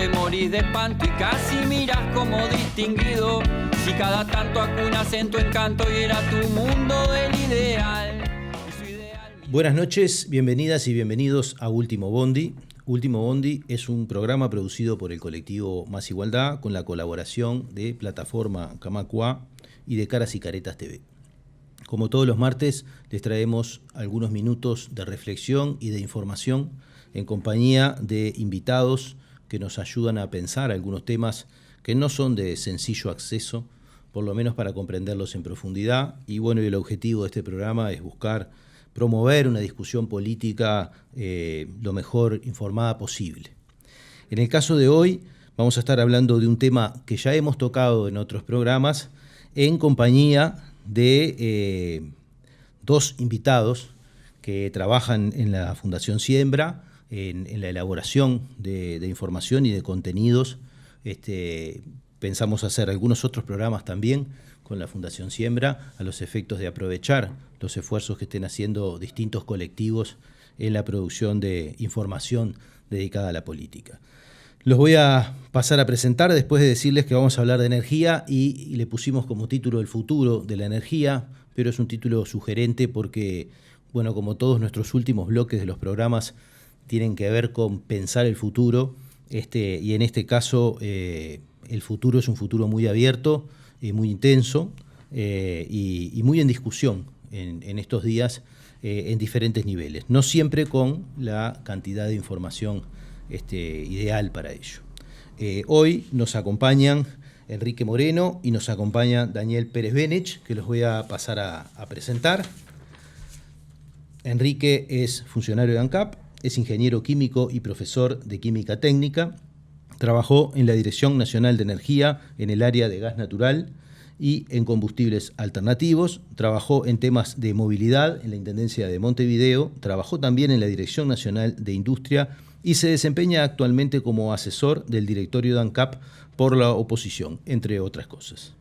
te morís de espanto y casi miras como distinguido. Si cada tanto acunas en tu encanto y era tu mundo el ideal. Buenas noches, bienvenidas y bienvenidos a Último Bondi. Último Bondi es un programa producido por el colectivo Más Igualdad con la colaboración de Plataforma Camacua y de Caras y Caretas TV. Como todos los martes, les traemos algunos minutos de reflexión y de información en compañía de invitados que nos ayudan a pensar algunos temas que no son de sencillo acceso, por lo menos para comprenderlos en profundidad. Y bueno, el objetivo de este programa es buscar promover una discusión política lo mejor informada posible. En el caso de hoy, vamos a estar hablando de un tema que ya hemos tocado en otros programas en compañía de dos invitados que trabajan en la Fundación Siembra, en la elaboración de información y de contenidos. Pensamos hacer algunos otros programas también con la Fundación Siembra a los efectos de aprovechar los esfuerzos que estén haciendo distintos colectivos en la producción de información dedicada a la política. Los voy a pasar a presentar después de decirles que vamos a hablar de energía y le pusimos como título El futuro de la energía, pero es un título sugerente porque, bueno, como todos nuestros últimos bloques de los programas tienen que ver con pensar el futuro, y en este caso el futuro es un futuro muy abierto, muy intenso y muy en discusión en estos días en diferentes niveles, no siempre con la cantidad de información ideal para ello. Hoy nos acompañan Enrique Moreno y nos acompaña Daniel Pérez Benech, que los voy a pasar a presentar. Enrique es funcionario de ANCAP, es ingeniero químico y profesor de química técnica. Trabajó en la Dirección Nacional de Energía en el área de gas natural y en combustibles alternativos. Trabajó en temas de movilidad en la Intendencia de Montevideo. Trabajó también en la Dirección Nacional de Industria y se desempeña actualmente como asesor del directorio de ANCAP por la oposición, entre otras cosas.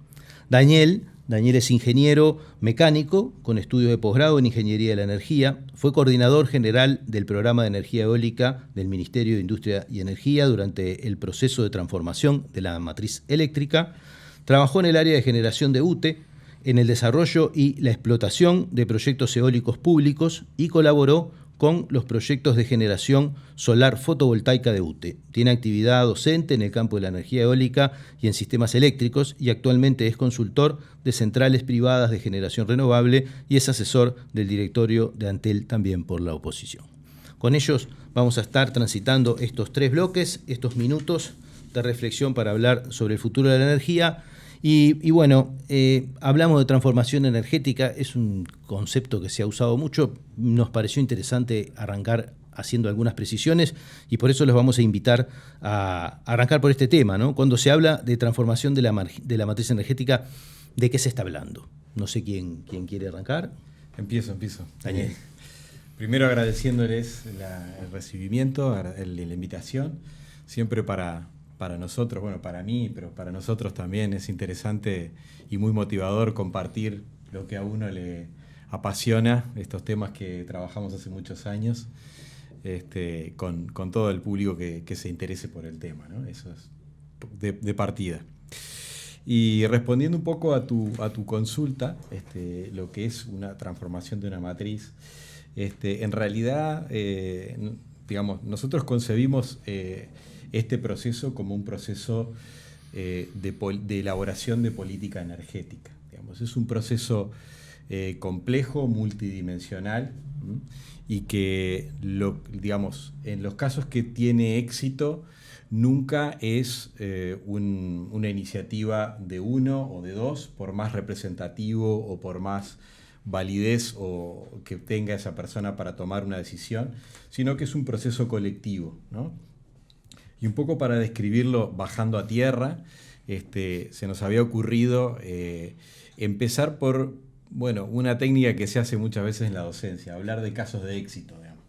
Daniel es ingeniero mecánico con estudios de posgrado en Ingeniería de la Energía. Fue coordinador general del programa de energía eólica del Ministerio de Industria y Energía durante el proceso de transformación de la matriz eléctrica. Trabajó en el área de generación de UTE, en el desarrollo y la explotación de proyectos eólicos públicos y colaboró con los proyectos de generación solar fotovoltaica de UTE. Tiene actividad docente en el campo de la energía eólica y en sistemas eléctricos y actualmente es consultor de centrales privadas de generación renovable y es asesor del directorio de Antel también por la oposición. Con ellos vamos a estar transitando estos tres bloques, estos minutos de reflexión para hablar sobre el futuro de la energía. Y bueno, hablamos de transformación energética, es un concepto que se ha usado mucho, nos pareció interesante arrancar haciendo algunas precisiones y por eso los vamos a invitar a arrancar por este tema, ¿no? Cuando se habla de transformación de la matriz energética, ¿de qué se está hablando? No sé quién quiere arrancar. Empiezo. Daniel. Primero agradeciéndoles el recibimiento, la invitación, siempre para nosotros, bueno, para mí, pero para nosotros también es interesante y muy motivador compartir lo que a uno le apasiona, estos temas que trabajamos hace muchos años, con todo el público que se interese por el tema, ¿no? Eso es de partida. Y respondiendo un poco a tu consulta, lo que es una transformación de una matriz, en realidad, nosotros concebimos este proceso como un proceso de elaboración de política energética. Es un proceso complejo, multidimensional, y que, en los casos que tiene éxito, nunca es una iniciativa de uno o de dos, por más representativo o por más validez o que tenga esa persona para tomar una decisión, sino que es un proceso colectivo, ¿no? Y un poco para describirlo bajando a tierra, se nos había ocurrido empezar por una técnica que se hace muchas veces en la docencia, hablar de casos de éxito, digamos.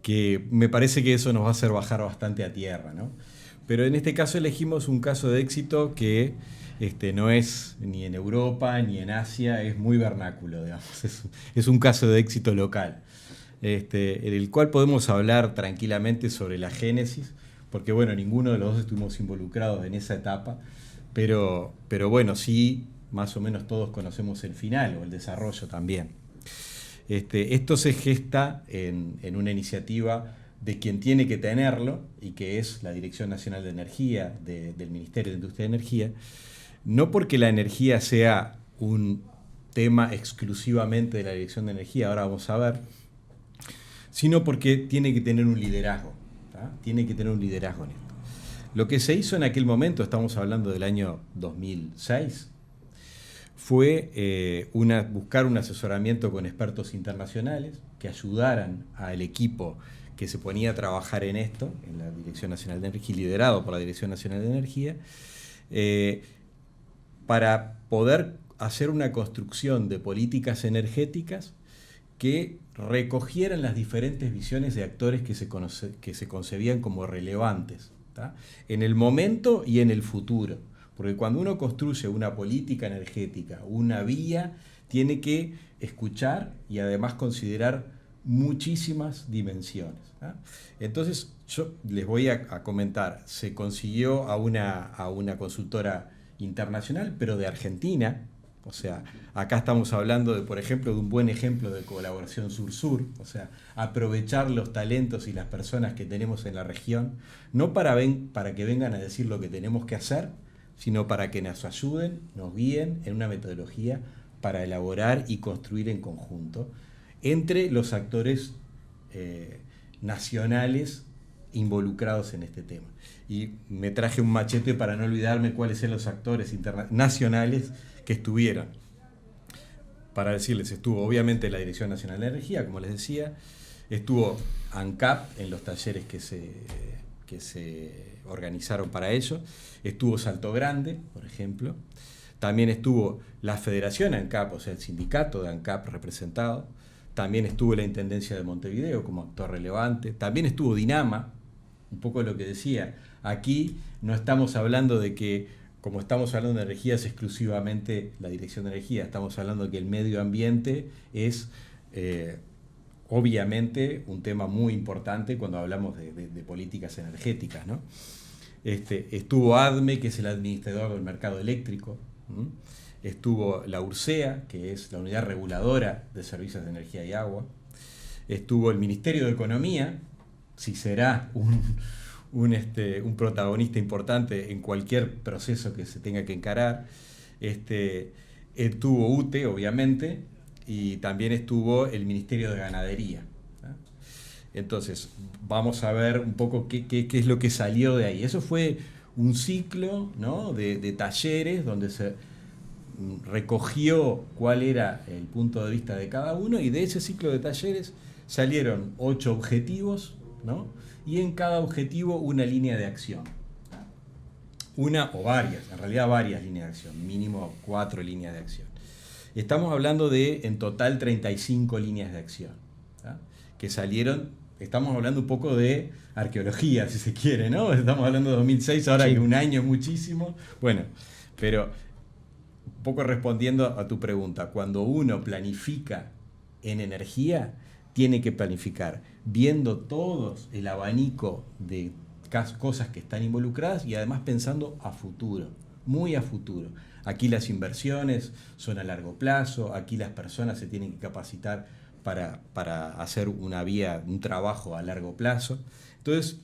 Que me parece que eso nos va a hacer bajar bastante a tierra, ¿no? Pero en este caso elegimos un caso de éxito que no es ni en Europa ni en Asia, es muy vernáculo, digamos. Es un caso de éxito local, en el cual podemos hablar tranquilamente sobre la génesis, porque bueno, ninguno de los dos estuvimos involucrados en esa etapa, pero bueno, sí, más o menos todos conocemos el final o el desarrollo también. Esto se gesta en una iniciativa de quien tiene que tenerlo, y que es la Dirección Nacional de Energía del Ministerio de Industria y Energía, no porque la energía sea un tema exclusivamente de la Dirección de Energía, ahora vamos a ver, sino porque tiene que tener un liderazgo, ¿tá? Tiene que tener un liderazgo en esto. Lo que se hizo en aquel momento, estamos hablando del año 2006, fue buscar un asesoramiento con expertos internacionales que ayudaran al equipo que se ponía a trabajar en esto, en la Dirección Nacional de Energía, liderado por la Dirección Nacional de Energía, para poder hacer una construcción de políticas energéticas que recogieran las diferentes visiones de actores que se concebían como relevantes, ¿tá? En el momento y en el futuro. Porque cuando uno construye una política energética, una vía, tiene que escuchar y además considerar muchísimas dimensiones, ¿tá? Entonces, yo les voy a comentar, se consiguió a una consultora internacional, pero de Argentina. O sea, acá estamos hablando de, por ejemplo, de un buen ejemplo de colaboración sur-sur, o sea, aprovechar los talentos y las personas que tenemos en la región, no para que vengan a decir lo que tenemos que hacer, sino para que nos ayuden, nos guíen en una metodología para elaborar y construir en conjunto entre los actores nacionales involucrados en este tema. Y me traje un machete para no olvidarme cuáles eran los actores nacionales que estuvieron. Para decirles, estuvo obviamente la Dirección Nacional de Energía, como les decía, estuvo ANCAP en los talleres que se organizaron para ello, estuvo Salto Grande, por ejemplo, también estuvo la Federación ANCAP, o sea, el sindicato de ANCAP representado, también estuvo la Intendencia de Montevideo como actor relevante, también estuvo Dinama, un poco lo que decía, aquí no estamos hablando de que, como estamos hablando de energía, es exclusivamente la Dirección de Energía, estamos hablando de que el medio ambiente es obviamente un tema muy importante cuando hablamos de políticas energéticas, ¿no? Estuvo ADME, que es el administrador del mercado eléctrico, estuvo la URSEA, que es la Unidad Reguladora de Servicios de Energía y Agua, estuvo el Ministerio de Economía, si será un protagonista importante en cualquier proceso que se tenga que encarar, estuvo UTE, obviamente, y también estuvo el Ministerio de Ganadería, ¿tá? Entonces, vamos a ver un poco qué es lo que salió de ahí. Eso fue un ciclo, ¿no?, de talleres donde se recogió cuál era el punto de vista de cada uno, y de ese ciclo de talleres salieron 8 objetivos, ¿no?, y en cada objetivo una línea de acción. Una o varias, en realidad varias líneas de acción, mínimo 4 líneas de acción. Estamos hablando de, en total, 35 líneas de acción, ¿tá?, que salieron. Estamos hablando un poco de arqueología, si se quiere, ¿no? Estamos hablando de 2006, ahora sí, que un año es muchísimo. Bueno, pero un poco respondiendo a tu pregunta, cuando uno planifica en energía, tiene que planificar viendo todos el abanico de cosas que están involucradas y además pensando a futuro, muy a futuro. Aquí las inversiones son a largo plazo, aquí las personas se tienen que capacitar para hacer un trabajo a largo plazo. Entonces,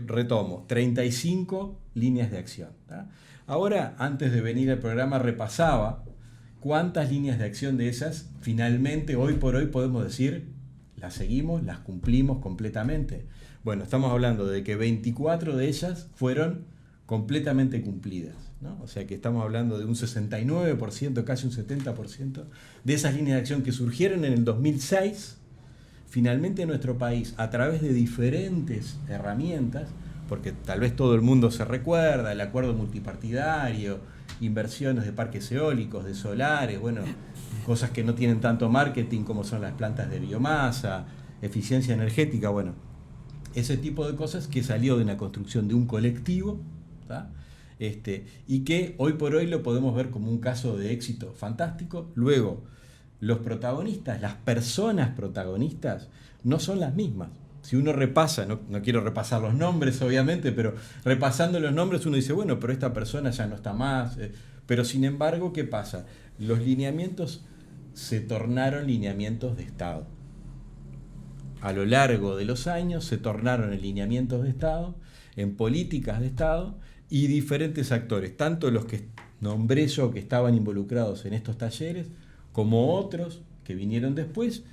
retomo, 35 líneas de acción, ¿tá? Ahora, antes de venir al programa, repasaba cuántas líneas de acción de esas finalmente, hoy por hoy, podemos decir, las seguimos, las cumplimos completamente. Bueno, estamos hablando de que 24 de ellas fueron completamente cumplidas, ¿no? O sea que estamos hablando de un 69%, casi un 70% de esas líneas de acción que surgieron en el 2006, finalmente en nuestro país, a través de diferentes herramientas, porque tal vez todo el mundo se recuerda, el acuerdo multipartidario, inversiones de parques eólicos, de solares, bueno, cosas que no tienen tanto marketing como son las plantas de biomasa, eficiencia energética, bueno, ese tipo de cosas que salió de una construcción de un colectivo, ¿tá?, y que hoy por hoy lo podemos ver como un caso de éxito fantástico. Luego, los protagonistas, las personas protagonistas, no son las mismas. si uno repasa, no quiero repasar los nombres obviamente, pero repasando los nombres uno dice, bueno, pero esta persona ya no está más. Pero sin embargo, ¿qué pasa? Los lineamientos se tornaron lineamientos de Estado. A lo largo de los años se tornaron en lineamientos de Estado, en políticas de Estado, y diferentes actores, tanto los que nombré yo que estaban involucrados en estos talleres, como otros que vinieron después,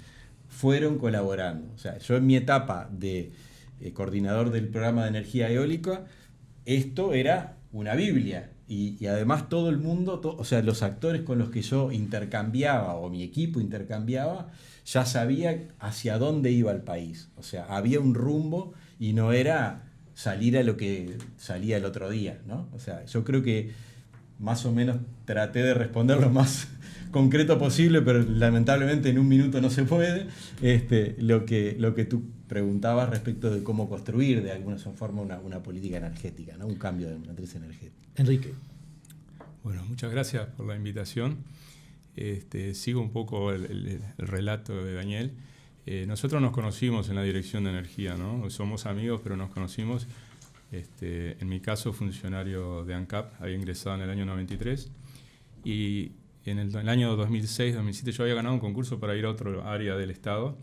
fueron colaborando. O sea, yo en mi etapa de coordinador del programa de energía eólica, esto era una Biblia. Y además todo el mundo, o sea, los actores con los que yo intercambiaba, o mi equipo intercambiaba, ya sabía hacia dónde iba el país. O sea, había un rumbo y no era salir a lo que salía el otro día, ¿no? O sea, yo creo que más o menos traté de responder lo más concreto posible, pero lamentablemente en un minuto no se puede. Lo que tú preguntabas respecto de cómo construir de alguna forma una política energética, ¿no? Un cambio de matriz energética. Enrique. Bueno, muchas gracias por la invitación. Sigo un poco el relato de Daniel. Nosotros nos conocimos en la Dirección de Energía, ¿no? Somos amigos, pero nos conocimos. En mi caso, funcionario de ANCAP, había ingresado en el año 93. Y en el año 2006-2007 yo había ganado un concurso para ir a otro área del Estado.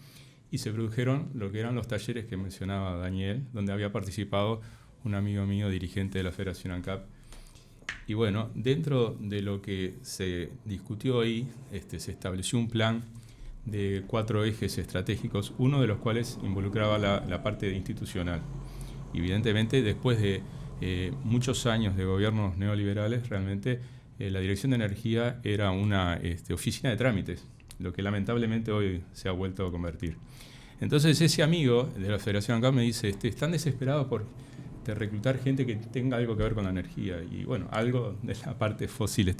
Y se produjeron lo que eran los talleres que mencionaba Daniel, donde había participado un amigo mío, dirigente de la Federación ANCAP. Y bueno, dentro de lo que se discutió ahí, se estableció un plan de 4 ejes estratégicos, uno de los cuales involucraba la parte institucional. Evidentemente, después de muchos años de gobiernos neoliberales, realmente la Dirección de Energía era una oficina de trámites, lo que lamentablemente hoy se ha vuelto a convertir. Entonces ese amigo de la Federación ANCAP me dice, están desesperados por reclutar gente que tenga algo que ver con la energía. Y bueno, algo de la parte fósil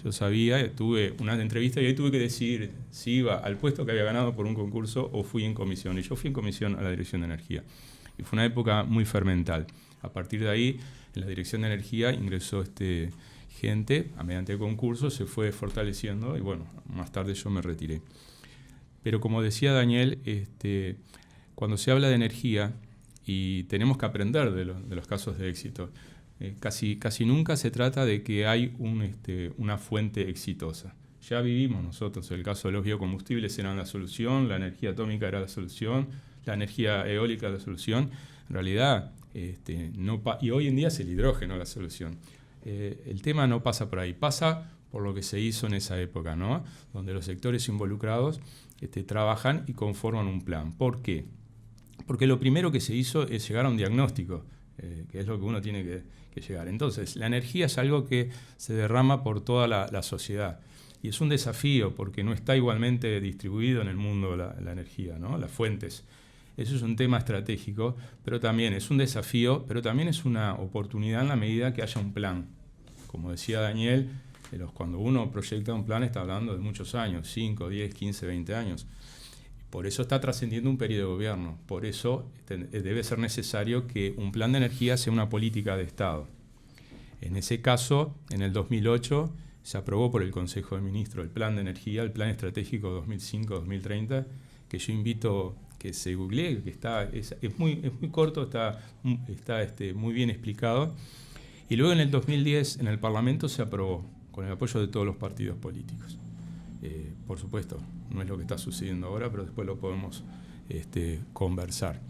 yo sabía, tuve una entrevista y ahí tuve que decidir si iba al puesto que había ganado por un concurso o fui en comisión. Y yo fui en comisión a la Dirección de Energía. Y fue una época muy fermental. A partir de ahí, en la Dirección de Energía ingresó gente, mediante concursos se fue fortaleciendo y bueno, más tarde yo me retiré. Pero como decía Daniel, cuando se habla de energía, y tenemos que aprender de los casos de éxito, casi nunca se trata de que hay una fuente exitosa. Ya vivimos nosotros, el caso de los biocombustibles eran la solución, la energía atómica era la solución, la energía eólica la solución. En realidad, y hoy en día es el hidrógeno la solución. El tema no pasa por ahí, pasa por lo que se hizo en esa época, ¿no? Donde los sectores involucrados trabajan y conforman un plan. ¿Por qué? Porque lo primero que se hizo es llegar a un diagnóstico, que es lo que uno tiene que llegar. Entonces, la energía es algo que se derrama por toda la sociedad. Y es un desafío porque no está igualmente distribuido en el mundo la energía, ¿no? Las fuentes. Eso es un tema estratégico, pero también es un desafío, pero también es una oportunidad en la medida que haya un plan. Como decía Daniel, cuando uno proyecta un plan está hablando de muchos años, 5, 10, 15, 20 años. Por eso está trascendiendo un periodo de gobierno. Por eso debe ser necesario que un plan de energía sea una política de Estado. En ese caso, en el 2008, se aprobó por el Consejo de Ministros el Plan de Energía, el Plan Estratégico 2005-2030, que yo invito que se googlee, que es muy corto, está muy bien explicado. Y luego en el 2010, en el Parlamento, se aprobó, con el apoyo de todos los partidos políticos. Por supuesto, no es lo que está sucediendo ahora, pero después lo podemos conversar.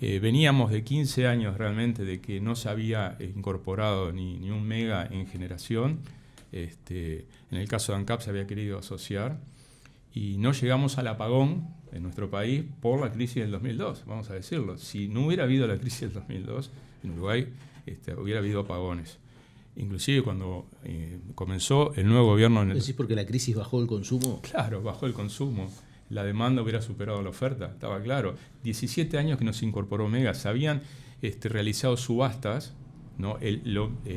Veníamos de 15 años realmente de que no se había incorporado ni un mega en generación. En el caso de ANCAP se había querido asociar y no llegamos al apagón en nuestro país por la crisis del 2002, vamos a decirlo. Si no hubiera habido la crisis del 2002, en Uruguay hubiera habido apagones. Inclusive cuando comenzó el nuevo gobierno... ¿Decís porque la crisis bajó el consumo? Claro, bajó el consumo. La demanda hubiera superado la oferta, estaba claro. 17 años que no se incorporó Mega, se habían realizado subastas, ¿no?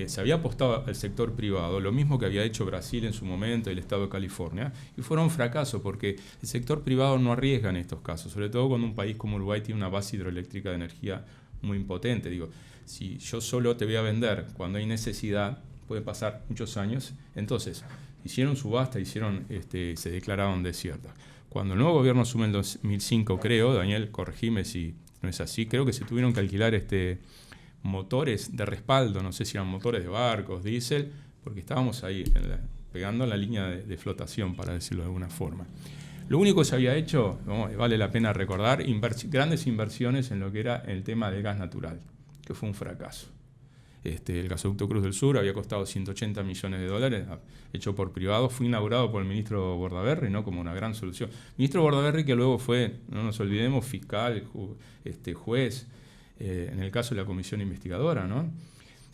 Se había apostado al sector privado, lo mismo que había hecho Brasil en su momento, el estado de California, y fueron un fracaso porque el sector privado no arriesga en estos casos, sobre todo cuando un país como Uruguay tiene una base hidroeléctrica de energía muy impotente. Digo, si yo solo te voy a vender cuando hay necesidad, puede pasar muchos años. Entonces, hicieron subasta, se declararon desiertas. Cuando el nuevo gobierno asume en 2005, creo, Daniel, corregime si no es así. Creo que se tuvieron que alquilar motores de respaldo, no sé si eran motores de barcos, diésel, porque estábamos ahí pegando la línea de flotación, para decirlo de alguna forma. Lo único que se había hecho, vale la pena recordar, grandes inversiones en lo que era el tema del gas natural, que fue un fracaso. El gasoducto Cruz del Sur había costado 180 millones de dólares, hecho por privados, fue inaugurado por el ministro Bordaberry, ¿no? Como una gran solución. Ministro Bordaberry, que luego fue, no nos olvidemos, fiscal, juez, en el caso de la comisión investigadora, ¿no?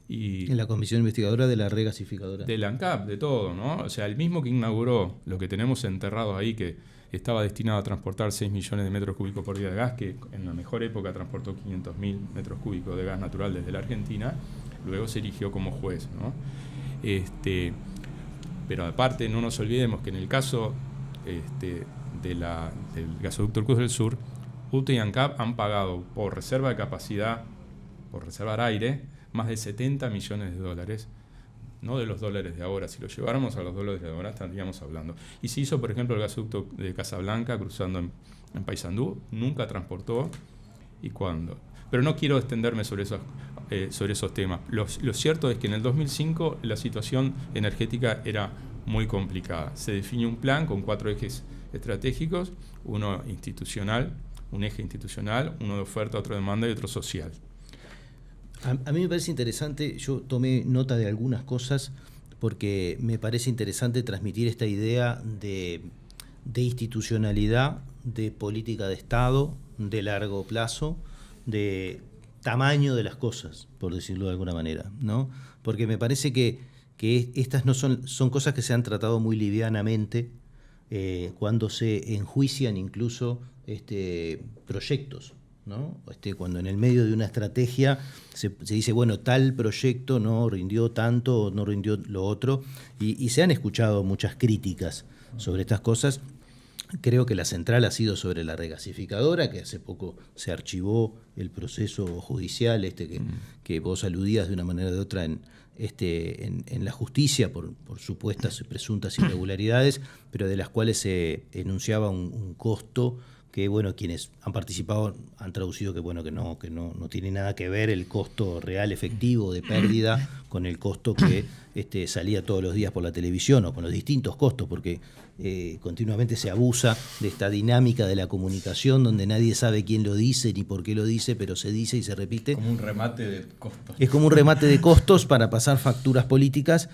En la comisión investigadora de la regasificadora. De la ANCAP, de todo, ¿no? O sea, el mismo que inauguró lo que tenemos enterrado ahí, que estaba destinado a transportar 6 millones de metros cúbicos por día de gas, que en la mejor época transportó 500.000 metros cúbicos de gas natural desde la Argentina, luego se erigió como juez, ¿no? Pero aparte, no nos olvidemos que en el caso del gasoducto Cruz del Sur, UTE y ANCAP han pagado por reserva de capacidad, por reservar aire, más de 70 millones de dólares, no de los dólares de ahora. Si lo lleváramos a los dólares de ahora estaríamos hablando. Y se hizo, por ejemplo, el gasoducto de Casablanca cruzando en Paysandú, nunca transportó. ¿Y cuándo? Pero no quiero extenderme sobre esos temas. Lo cierto es que en el 2005 la situación energética era muy complicada. Se definió un plan con 4 ejes estratégicos, uno institucional, un eje institucional, uno de oferta, otro de demanda y otro social. A mí me parece interesante, yo tomé nota de algunas cosas porque me parece interesante transmitir esta idea de institucionalidad, de política de Estado, de largo plazo, de tamaño de las cosas, por decirlo de alguna manera, ¿no? Porque me parece que estas no son cosas que se han tratado muy livianamente cuando se enjuician incluso proyectos, ¿no? Cuando en el medio de una estrategia se dice, bueno, tal proyecto no rindió tanto, no rindió lo otro, y se han escuchado muchas críticas sobre estas cosas. Creo que la central ha sido sobre la regasificadora, que hace poco se archivó el proceso judicial que vos aludías de una manera o de otra en la justicia por supuestas y presuntas irregularidades, pero de las cuales se enunciaba un costo que, bueno, quienes han participado han traducido que no tiene nada que ver el costo real efectivo de pérdida con el costo que salía todos los días por la televisión, o con los distintos costos, porque continuamente se abusa de esta dinámica de la comunicación donde nadie sabe quién lo dice ni por qué lo dice, pero se dice y se repite. Como un remate de costos. Es como un remate de costos para pasar facturas políticas,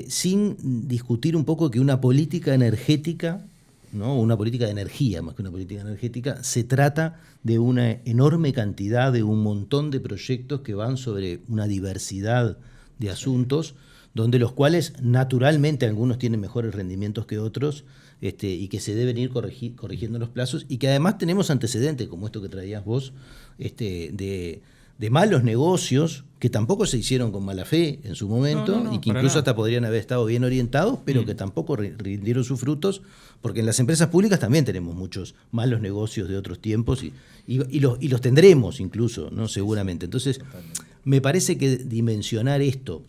sin discutir un poco que una política energética, ¿no? Una política de energía, más que una política energética, se trata de una enorme cantidad, de un montón de proyectos que van sobre una diversidad de asuntos, donde los cuales naturalmente algunos tienen mejores rendimientos que otros, y que se deben ir corrigiendo los plazos, y que además tenemos antecedentes, como esto que traías vos, de malos negocios que tampoco se hicieron con mala fe en su momento, y que incluso hasta podrían haber estado bien orientados, pero que tampoco rindieron sus frutos, porque en las empresas públicas también tenemos muchos malos negocios de otros tiempos y los tendremos incluso, ¿no? Seguramente. Entonces, me parece que dimensionar esto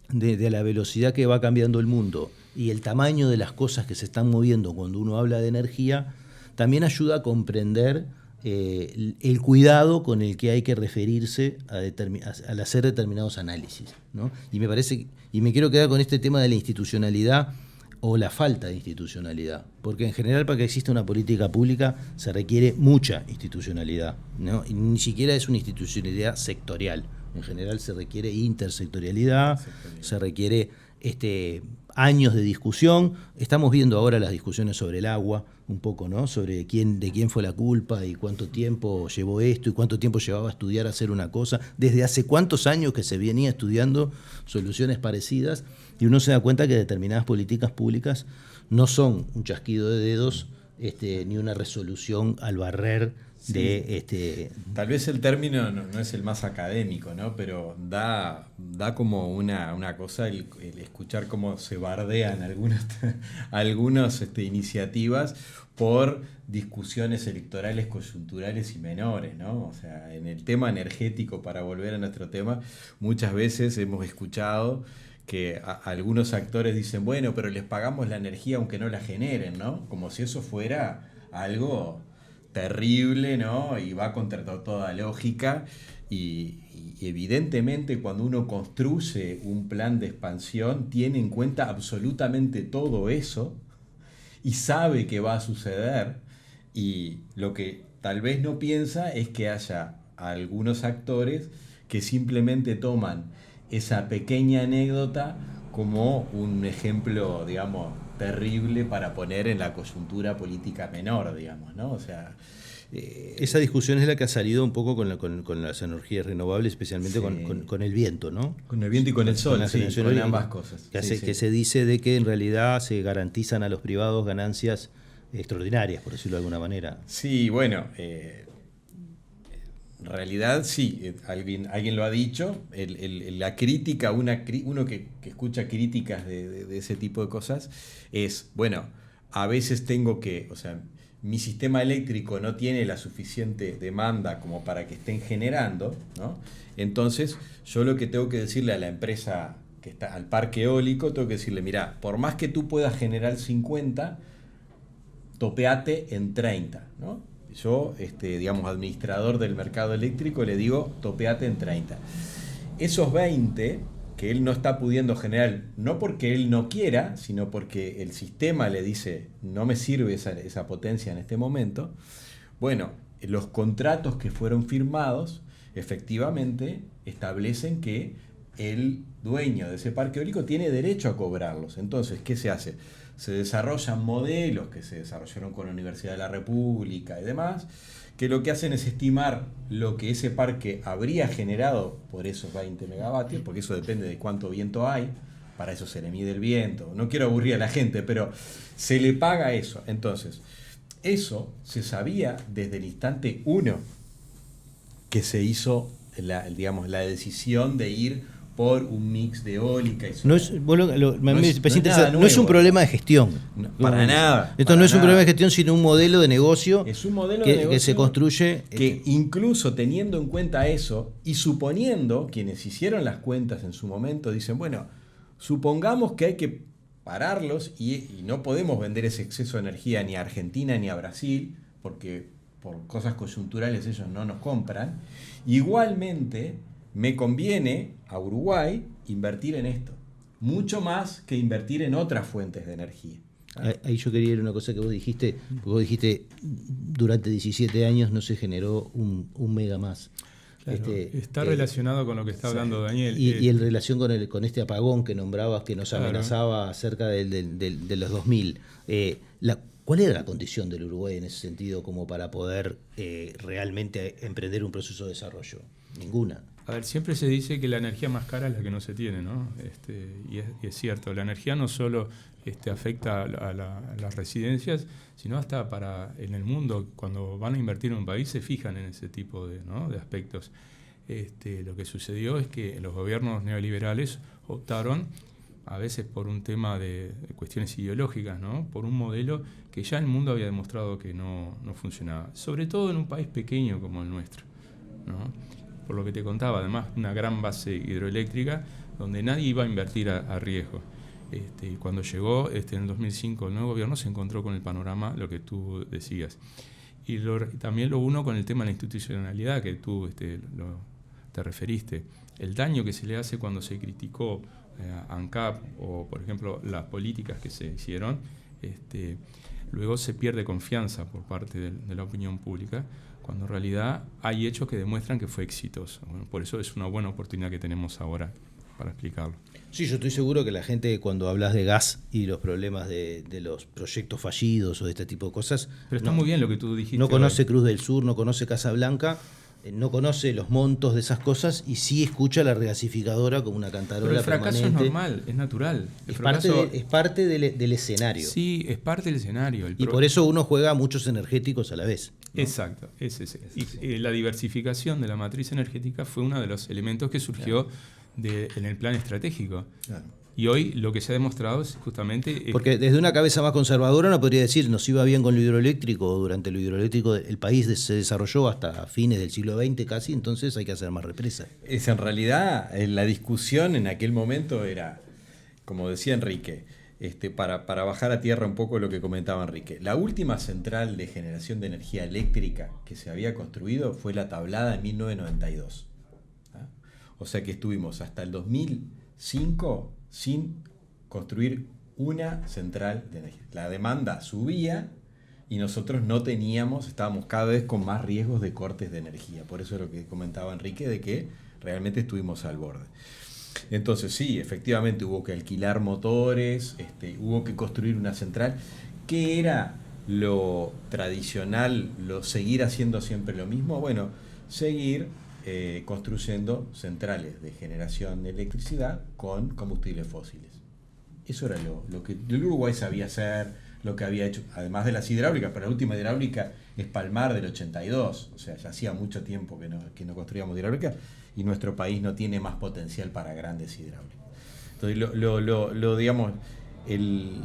de la velocidad que va cambiando el mundo y el tamaño de las cosas que se están moviendo cuando uno habla de energía, también ayuda a comprender el cuidado con el que hay que referirse al hacer determinados análisis, ¿no? Y me quiero quedar con este tema de la institucionalidad o la falta de institucionalidad, porque en general para que exista una política pública se requiere mucha institucionalidad, ¿no? Y ni siquiera es una institucionalidad sectorial. En general se requiere intersectorialidad, se requiere años de discusión. Estamos viendo ahora las discusiones sobre el agua, un poco, ¿no? Sobre de quién fue la culpa y cuánto tiempo llevó esto y cuánto tiempo llevaba a estudiar a hacer una cosa. Desde hace cuántos años que se venía estudiando soluciones parecidas, y uno se da cuenta que determinadas políticas públicas no son un chasquido de dedos, ni una resolución al barrer. Sí. Tal vez el término no es el más académico, ¿no? Pero da como una cosa el escuchar cómo se bardean algunas iniciativas por discusiones electorales coyunturales y menores, ¿no? O sea, en el tema energético, para volver a nuestro tema, muchas veces hemos escuchado que algunos actores dicen, bueno, pero les pagamos la energía aunque no la generen, ¿no? Como si eso fuera algo terrible, ¿no? Y va contra toda lógica. Y evidentemente cuando uno construye un plan de expansión tiene en cuenta absolutamente todo eso y sabe que va a suceder, y lo que tal vez no piensa es que haya algunos actores que simplemente toman esa pequeña anécdota como un ejemplo, digamos, terrible para poner en la coyuntura política menor, digamos, ¿no? O sea, esa discusión es la que ha salido un poco con las energías renovables, especialmente sí. con el viento, ¿no? Con el viento y con el sol, la sí, generación con eólica, ambas cosas. Que se dice de que en realidad se garantizan a los privados ganancias extraordinarias, por decirlo de alguna manera. Sí, bueno, en realidad sí, alguien lo ha dicho. La crítica, uno que escucha críticas de ese tipo de cosas es, bueno, a veces tengo que, o sea, mi sistema eléctrico no tiene la suficiente demanda como para que estén generando, ¿no? Entonces, yo lo que tengo que decirle a la empresa que está al parque eólico, tengo que decirle, mira, por más que tú puedas generar 50, topeate en 30, ¿no? Yo, digamos, administrador del mercado eléctrico, le digo, topeate en 30. Esos 20 que él no está pudiendo generar, no porque él no quiera, sino porque el sistema le dice, no me sirve esa potencia en este momento, bueno, los contratos que fueron firmados, efectivamente, establecen que el dueño de ese parque eólico tiene derecho a cobrarlos. Entonces, ¿qué se hace? Se desarrollan modelos que se desarrollaron con la Universidad de la República y demás, que lo que hacen es estimar lo que ese parque habría generado por esos 20 megavatios, porque eso depende de cuánto viento hay, para eso se le mide el viento. No quiero aburrir a la gente, pero se le paga eso. Entonces, eso se sabía desde el instante 1 que se hizo la decisión de ir por un mix de eólica y solar. No es un problema de gestión. No, para nada. Esto no es un problema de gestión, sino un modelo de negocio, es un modelo de negocio que se construye. Que incluso teniendo en cuenta eso y suponiendo, quienes hicieron las cuentas en su momento, dicen, bueno, supongamos que hay que pararlos y no podemos vender ese exceso de energía ni a Argentina ni a Brasil, porque por cosas coyunturales ellos no nos compran. Igualmente, me conviene a Uruguay invertir en esto, mucho más que invertir en otras fuentes de energía. Ahí yo quería ir a una cosa que vos dijiste, porque vos dijiste, durante 17 años no se generó un mega más. Claro, está relacionado con lo que está hablando Daniel. Y en relación con este apagón que nombrabas, que nos amenazaba cerca de los 2000, ¿cuál era la condición del Uruguay en ese sentido como para poder realmente emprender un proceso de desarrollo? Ninguna. A ver, siempre se dice que la energía más cara es la que no se tiene, ¿no? Y es cierto, la energía no solo afecta a las residencias, sino hasta en el mundo, cuando van a invertir en un país, se fijan en ese tipo de aspectos. Lo que sucedió es que los gobiernos neoliberales optaron, a veces por un tema de cuestiones ideológicas, ¿no? Por un modelo que ya el mundo había demostrado que no funcionaba, sobre todo en un país pequeño como el nuestro, ¿no? Por lo que te contaba, además una gran base hidroeléctrica donde nadie iba a invertir a riesgo. Cuando llegó en el 2005 el nuevo gobierno se encontró con el panorama, lo que tú decías. Y también lo uno con el tema de la institucionalidad que tú te referiste. El daño que se le hace cuando se criticó a ANCAP o, por ejemplo, las políticas que se hicieron, luego se pierde confianza por parte de la opinión pública, cuando en realidad hay hechos que demuestran que fue exitoso. Bueno, por eso es una buena oportunidad que tenemos ahora para explicarlo. Sí, yo estoy seguro que la gente, cuando hablas de gas y los problemas de los proyectos fallidos o de este tipo de cosas... Pero está muy bien lo que tú dijiste. No conoce Cruz del Sur, no conoce Casablanca, no conoce los montos de esas cosas y sí escucha la regasificadora como una cantarola permanente. Pero el fracaso es normal, es natural. Es parte del escenario. Sí, es parte del escenario. Y por eso uno juega muchos energéticos a la vez, ¿no? Exacto. Y la diversificación de la matriz energética fue uno de los elementos que surgió en el plan estratégico. Claro. Y hoy lo que se ha demostrado es justamente... Porque desde una cabeza más conservadora uno podría decir, nos iba bien con lo hidroeléctrico, durante lo hidroeléctrico el país se desarrolló hasta fines del siglo XX casi, entonces hay que hacer más represas. En realidad la discusión en aquel momento era, como decía Enrique, para bajar a tierra un poco lo que comentaba Enrique. La última central de generación de energía eléctrica que se había construido fue la Tablada en 1992. O sea que estuvimos hasta el 2005 sin construir una central de energía. La demanda subía y nosotros no teníamos, estábamos cada vez con más riesgos de cortes de energía. Por eso es lo que comentaba Enrique, de que realmente estuvimos al borde. Entonces sí, efectivamente hubo que alquilar motores, hubo que construir una central. ¿Qué era lo tradicional, seguir haciendo siempre lo mismo? Bueno, seguir construyendo centrales de generación de electricidad con combustibles fósiles. Eso era lo que el Uruguay sabía hacer, lo que había hecho, además de las hidráulicas, pero la última hidráulica es Palmar del 82, o sea, ya hacía mucho tiempo que no construíamos hidráulica, y nuestro país no tiene más potencial para grandes hidráulicas. Entonces, digamos,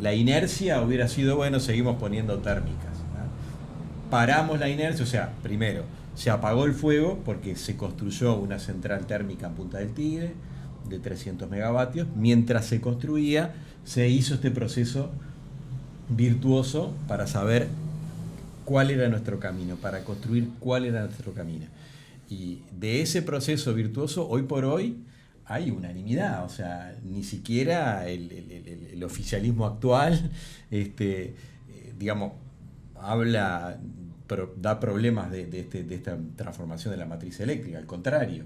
la inercia hubiera sido, bueno, seguimos poniendo térmicas, ¿no? Paramos la inercia, o sea, primero, se apagó el fuego porque se construyó una central térmica en Punta del Tigre de 300 megavatios. Mientras se construía, se hizo este proceso virtuoso para saber cuál era nuestro camino, para construir cuál era nuestro camino. Y de ese proceso virtuoso, hoy por hoy, hay unanimidad. O sea, ni siquiera el oficialismo actual, digamos, da problemas de esta transformación de la matriz eléctrica. Al contrario,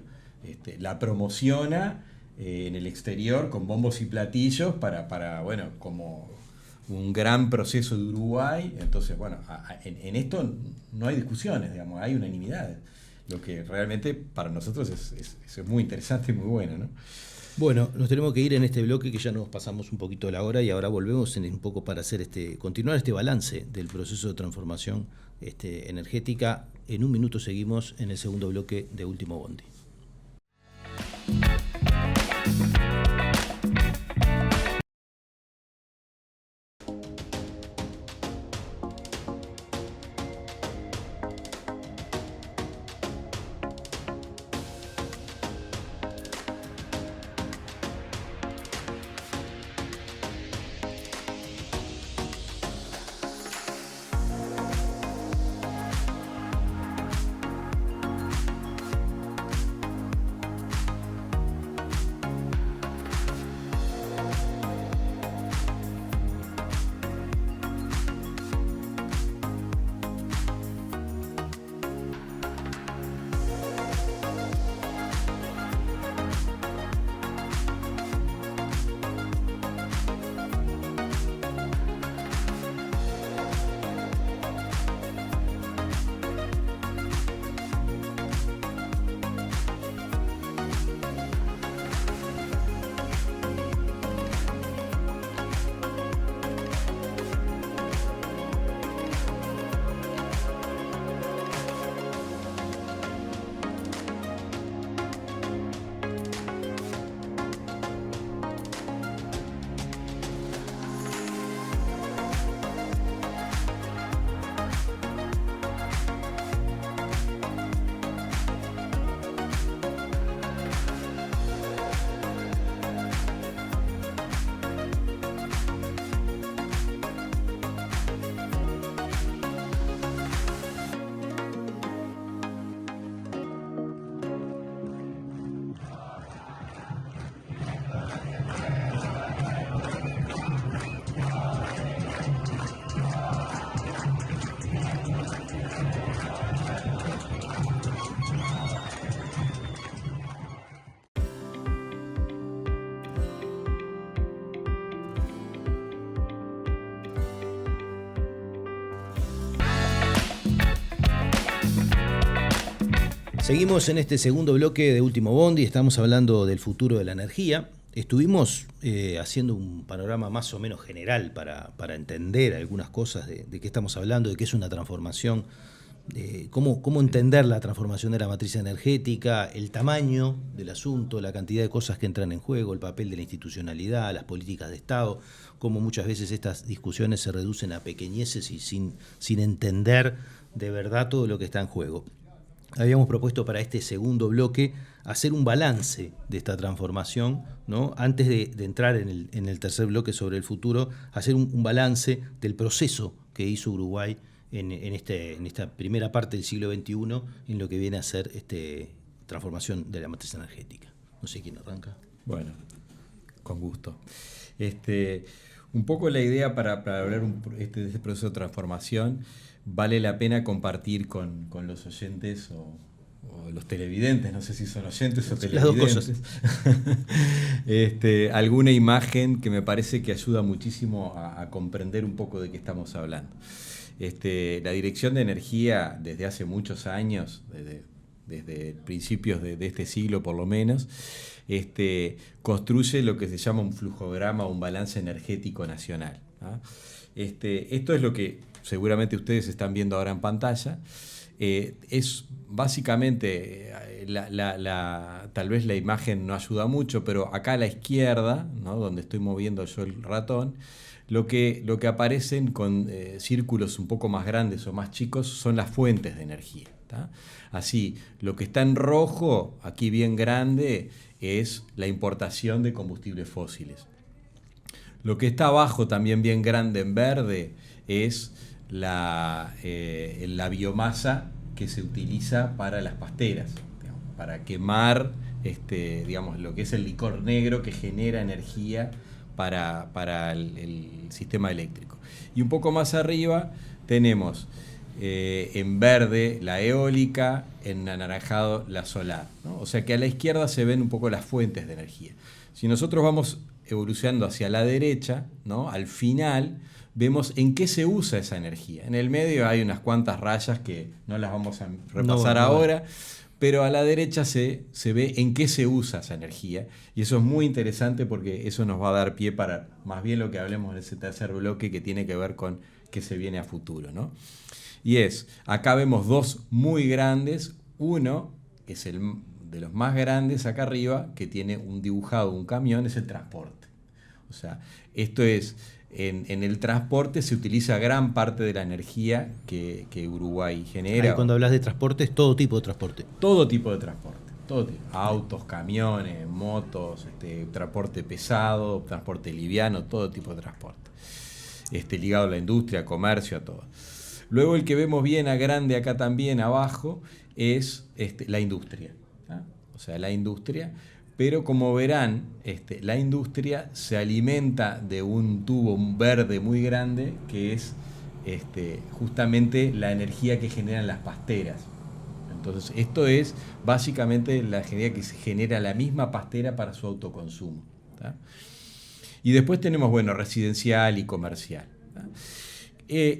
la promociona en el exterior con bombos y platillos para bueno, como un gran proceso de Uruguay. Entonces, bueno, en esto no hay discusiones, digamos, hay unanimidad. Lo que realmente para nosotros es muy interesante y muy bueno, ¿no? Bueno, nos tenemos que ir en este bloque, que ya nos pasamos un poquito de la hora, y ahora volvemos un poco para hacer continuar este balance del proceso de transformación energética. En un minuto seguimos en el segundo bloque de Último Bondi. Seguimos en este segundo bloque de Último Bondi, estamos hablando del futuro de la energía. Estuvimos haciendo un panorama más o menos general para entender algunas cosas de qué estamos hablando, de qué es una transformación, de cómo entender la transformación de la matriz energética, el tamaño del asunto, la cantidad de cosas que entran en juego, el papel de la institucionalidad, las políticas de Estado, cómo muchas veces estas discusiones se reducen a pequeñeces y sin entender de verdad todo lo que está en juego. habíamos propuesto para este segundo bloque hacer un balance de esta transformación, ¿no? Antes de entrar en el tercer bloque sobre el futuro, hacer un balance del proceso que hizo Uruguay en esta primera parte del siglo XXI en lo que viene a ser transformación de la matriz energética. No sé quién arranca. Bueno, con gusto. Un poco la idea para hablar de este proceso de transformación, vale la pena compartir con los oyentes o los televidentes, no sé si son oyentes o televidentes. Las dos cosas. Alguna imagen que me parece que ayuda muchísimo a comprender un poco de qué estamos hablando. La Dirección de Energía, desde hace muchos años, desde principios de este siglo por lo menos, construye lo que se llama un flujograma o un balance energético nacional, ¿no? Esto es lo que seguramente ustedes están viendo ahora en pantalla. Es básicamente, tal vez la imagen no ayuda mucho, pero acá a la izquierda, ¿no?, donde estoy moviendo yo el ratón, lo que aparecen con círculos un poco más grandes o más chicos son las fuentes de energía, ¿tá? Así, lo que está en rojo, aquí bien grande, es la importación de combustibles fósiles. Lo que está abajo, también bien grande en verde, es la biomasa que se utiliza para las pasteras, digamos, para quemar lo que es el licor negro que genera energía para el sistema eléctrico. Y un poco más arriba tenemos en verde la eólica, en anaranjado la solar, ¿no? O sea que a la izquierda se ven un poco las fuentes de energía. Si nosotros vamos evolucionando hacia la derecha, ¿no?, al final vemos en qué se usa esa energía. En el medio hay unas cuantas rayas que no las vamos a repasar ahora, pero a la derecha se ve en qué se usa esa energía, y eso es muy interesante porque eso nos va a dar pie para más bien lo que hablemos en ese tercer bloque, que tiene que ver con qué se viene a futuro, ¿no? Y acá vemos dos muy grandes, uno que es el de los más grandes acá arriba, que tiene un dibujado un camión, es el transporte. O sea, esto es, en el transporte se utiliza gran parte de la energía que Uruguay genera. Ahí cuando hablas de transporte, es todo tipo de transporte. Todo tipo de transporte. Todo tipo. Autos, camiones, motos, transporte pesado, transporte liviano, todo tipo de transporte. Ligado a la industria, comercio, a todo. Luego el que vemos bien a grande acá también abajo es la industria, ¿no? O sea, la industria, pero como verán, la industria se alimenta de un tubo verde muy grande que es justamente la energía que generan las pasteras. Entonces, esto es básicamente la energía que se genera la misma pastera para su autoconsumo, ¿tá? Y después tenemos, residencial y comercial, ¿tá? Que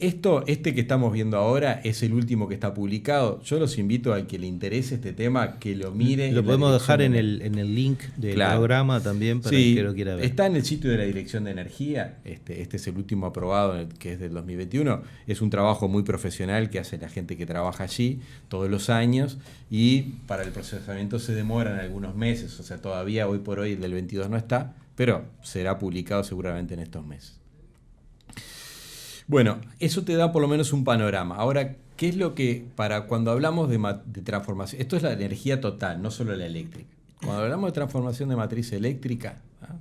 estamos viendo ahora es el último que está publicado. Yo los invito al que le interese este tema que lo mire. Lo podemos dejar en el link del programa también para el que lo quiera ver. Está en el sitio de la Dirección de Energía. Este es el último aprobado, que es del 2021. Es un trabajo muy profesional que hace la gente que trabaja allí todos los años, y para el procesamiento se demoran algunos meses. O sea, todavía hoy por hoy el del 22 no está, pero será publicado seguramente en estos meses. Bueno, eso te da por lo menos un panorama. Ahora, ¿qué es lo que, para cuando hablamos de transformación? Esto es la energía total, no solo la eléctrica. Cuando hablamos de transformación de matriz eléctrica, ¿ah?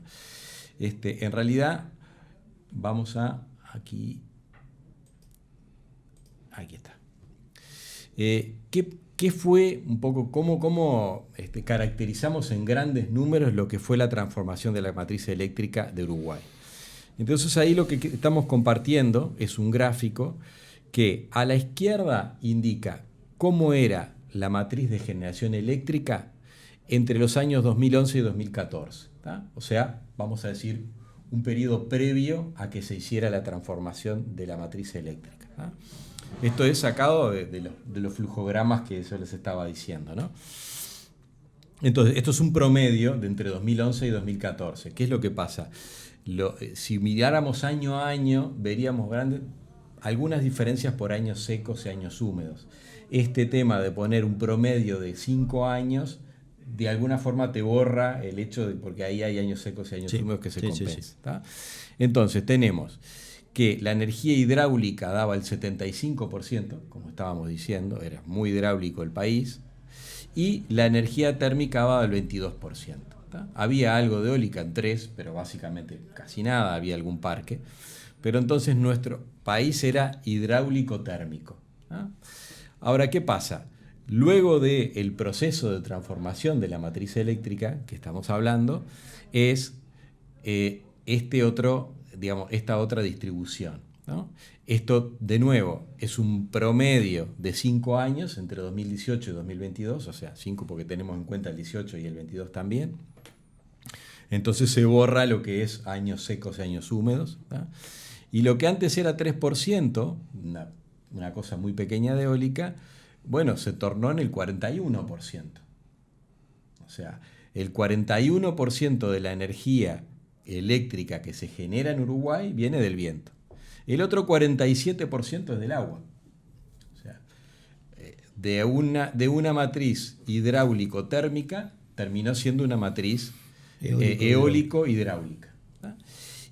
En realidad, vamos a aquí está. ¿Qué fue un poco, cómo caracterizamos en grandes números lo que fue la transformación de la matriz eléctrica de Uruguay? Entonces ahí lo que estamos compartiendo es un gráfico que a la izquierda indica cómo era la matriz de generación eléctrica entre los años 2011 y 2014, ¿tá? O sea, vamos a decir, un periodo previo a que se hiciera la transformación de la matriz eléctrica, ¿tá? Esto es sacado de los flujogramas que yo les estaba diciendo, ¿no? Entonces, esto es un promedio de entre 2011 y 2014. ¿Qué es lo que pasa? Si miráramos año a año, veríamos algunas diferencias por años secos y años húmedos. Este tema de poner un promedio de 5 años, de alguna forma te borra el hecho de, porque ahí hay años secos y años húmedos que se compensan, ¿tá? Entonces tenemos que la energía hidráulica daba el 75%, como estábamos diciendo, era muy hidráulico el país, y la energía térmica daba el 22%. ¿tá? Había algo de eólica en 3, pero básicamente casi nada, había algún parque. Pero entonces nuestro país era hidráulico-térmico. ¿tá? Ahora, ¿qué pasa? Luego del proceso de transformación de la matriz eléctrica que estamos hablando, es esta otra distribución. ¿no? Esto, de nuevo, es un promedio de 5 años entre 2018 y 2022, o sea, 5 porque tenemos en cuenta el 18 y el 22 también. Entonces se borra lo que es años secos y años húmedos. ¿tá? Y lo que antes era 3%, una cosa muy pequeña de eólica, bueno, se tornó en el 41%. O sea, el 41% de la energía eléctrica que se genera en Uruguay viene del viento. El otro 47% es del agua. O sea, de una matriz hidráulico-térmica terminó siendo una matriz eólico-hidráulica.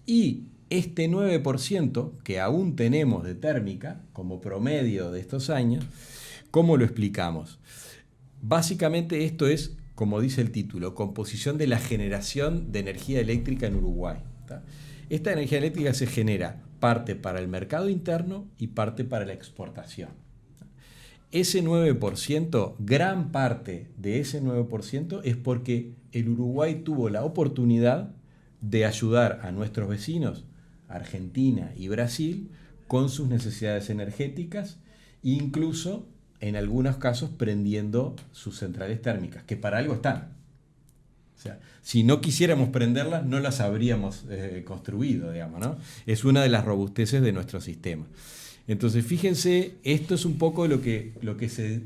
Y este 9% que aún tenemos de térmica, como promedio de estos años, ¿cómo lo explicamos? Básicamente esto es, como dice el título, composición de la generación de energía eléctrica en Uruguay. ¿tá? Esta energía eléctrica se genera parte para el mercado interno y parte para la exportación. Ese 9%, gran parte de ese 9% es porque el Uruguay tuvo la oportunidad de ayudar a nuestros vecinos, Argentina y Brasil, con sus necesidades energéticas, incluso en algunos casos prendiendo sus centrales térmicas, que para algo están. O sea, si no quisiéramos prenderlas, no las habríamos construido, digamos, ¿no? Es una de las robusteces de nuestro sistema. Entonces, fíjense, esto es un poco lo que se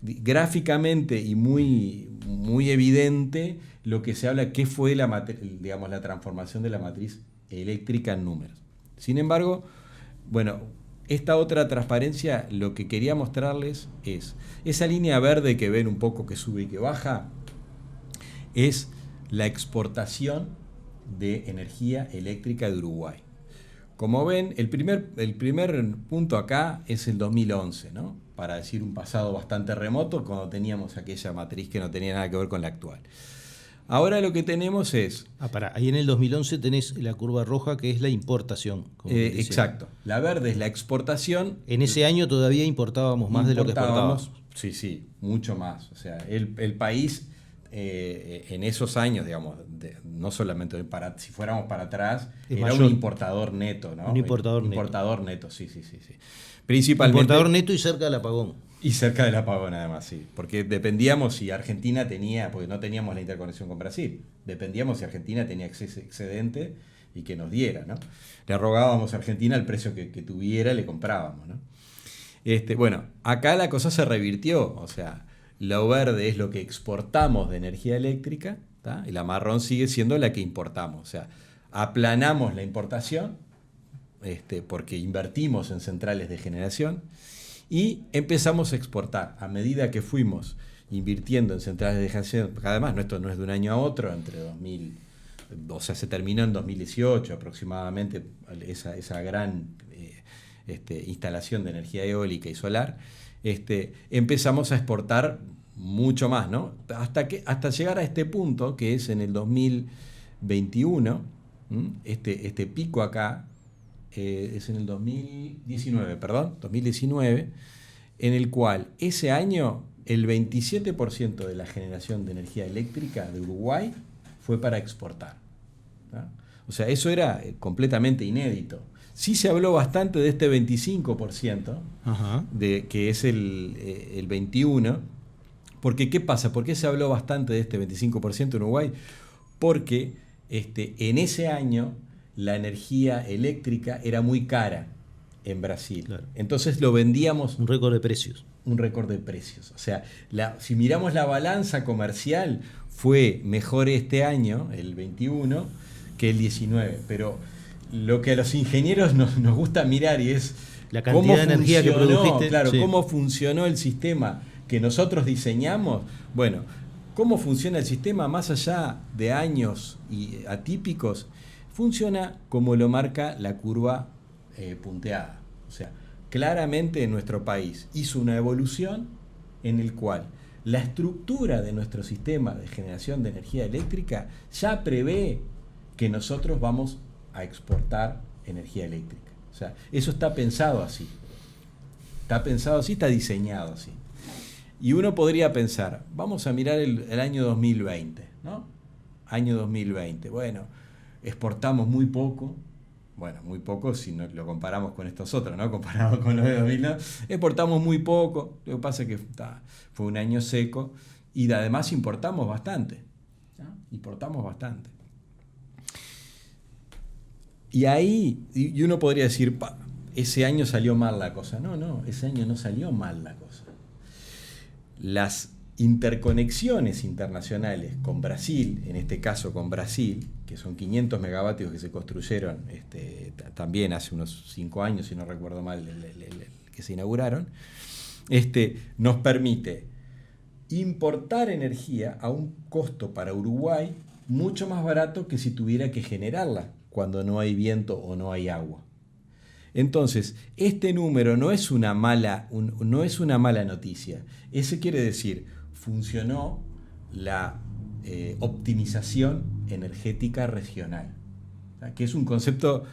gráficamente y muy, muy evidente, lo que se habla, qué fue la transformación de la matriz eléctrica en números. Sin embargo, bueno, esta otra transparencia, lo que quería mostrarles es esa línea verde que ven un poco que sube y que baja, es la exportación de energía eléctrica de Uruguay. Como ven, el primer punto acá es el 2011, ¿no? Para decir un pasado bastante remoto, cuando teníamos aquella matriz que no tenía nada que ver con la actual. Ahora lo que tenemos es... ahí en el 2011 tenés la curva roja que es la importación. Exacto. La verde es la exportación. En ese año todavía importábamos más de lo que exportábamos. Sí, mucho más. O sea, el país en esos años, digamos, no solamente si fuéramos para atrás, era un importador neto, ¿no? Un importador neto, sí. Principalmente. Importador neto y cerca del apagón. Y cerca del apagón, además, sí. Porque dependíamos si Argentina tenía, porque no teníamos la interconexión con Brasil, dependíamos si Argentina tenía excedente y que nos diera, ¿no? Le rogábamos a Argentina el precio que tuviera, le comprábamos, ¿no? Bueno, acá la cosa se revirtió, o sea, lo verde es lo que exportamos de energía eléctrica, ¿tá? Y la marrón sigue siendo la que importamos, o sea, aplanamos la importación, porque invertimos en centrales de generación, y empezamos a exportar. A medida que fuimos invirtiendo en centrales de generación, porque además esto no es de un año a otro, se terminó en 2018 aproximadamente esa gran instalación de energía eólica y solar, empezamos a exportar mucho más, ¿no? Hasta llegar a este punto, que es en el 2021, este pico acá, es en el 2019, en el cual ese año el 27% de la generación de energía eléctrica de Uruguay fue para exportar. ¿tá? O sea, eso era completamente inédito. Sí se habló bastante de este 25%, que es el 21%, porque ¿qué pasa? ¿Por qué se habló bastante de este 25% en Uruguay? Porque en ese año la energía eléctrica era muy cara en Brasil. Claro. Entonces lo vendíamos... Un récord de precios. O sea, si miramos la balanza comercial, fue mejor este año, el 21, que el 19. Pero lo que a los ingenieros nos gusta mirar y es... La cantidad de energía que produjiste. Claro, sí. Cómo funcionó el sistema que nosotros diseñamos. Bueno, cómo funciona el sistema más allá de años y atípicos, funciona como lo marca la curva punteada. O sea, claramente nuestro país hizo una evolución en el cual la estructura de nuestro sistema de generación de energía eléctrica ya prevé que nosotros vamos a exportar energía eléctrica. O sea, eso está pensado así. Está pensado así, está diseñado así. Y uno podría pensar, vamos a mirar el año 2020, ¿no? Año 2020. Bueno, exportamos muy poco. Bueno, muy poco si no lo comparamos con estos otros, ¿no? Comparado con los de 2009. Exportamos muy poco. Lo que pasa es que fue un año seco. Y además importamos bastante. ¿No? Importamos bastante. Y ahí, y uno podría decir, ese año salió mal la cosa. No, ese año no salió mal la cosa. Las interconexiones internacionales con Brasil, en este caso con Brasil, que son 500 megavatios que se construyeron también hace unos 5 años, si no recuerdo mal, que se inauguraron, nos permite importar energía a un costo para Uruguay mucho más barato que si tuviera que generarla cuando no hay viento o no hay agua. Entonces, este número no es una mala noticia. Eso quiere decir, funcionó la optimización energética regional, que es un concepto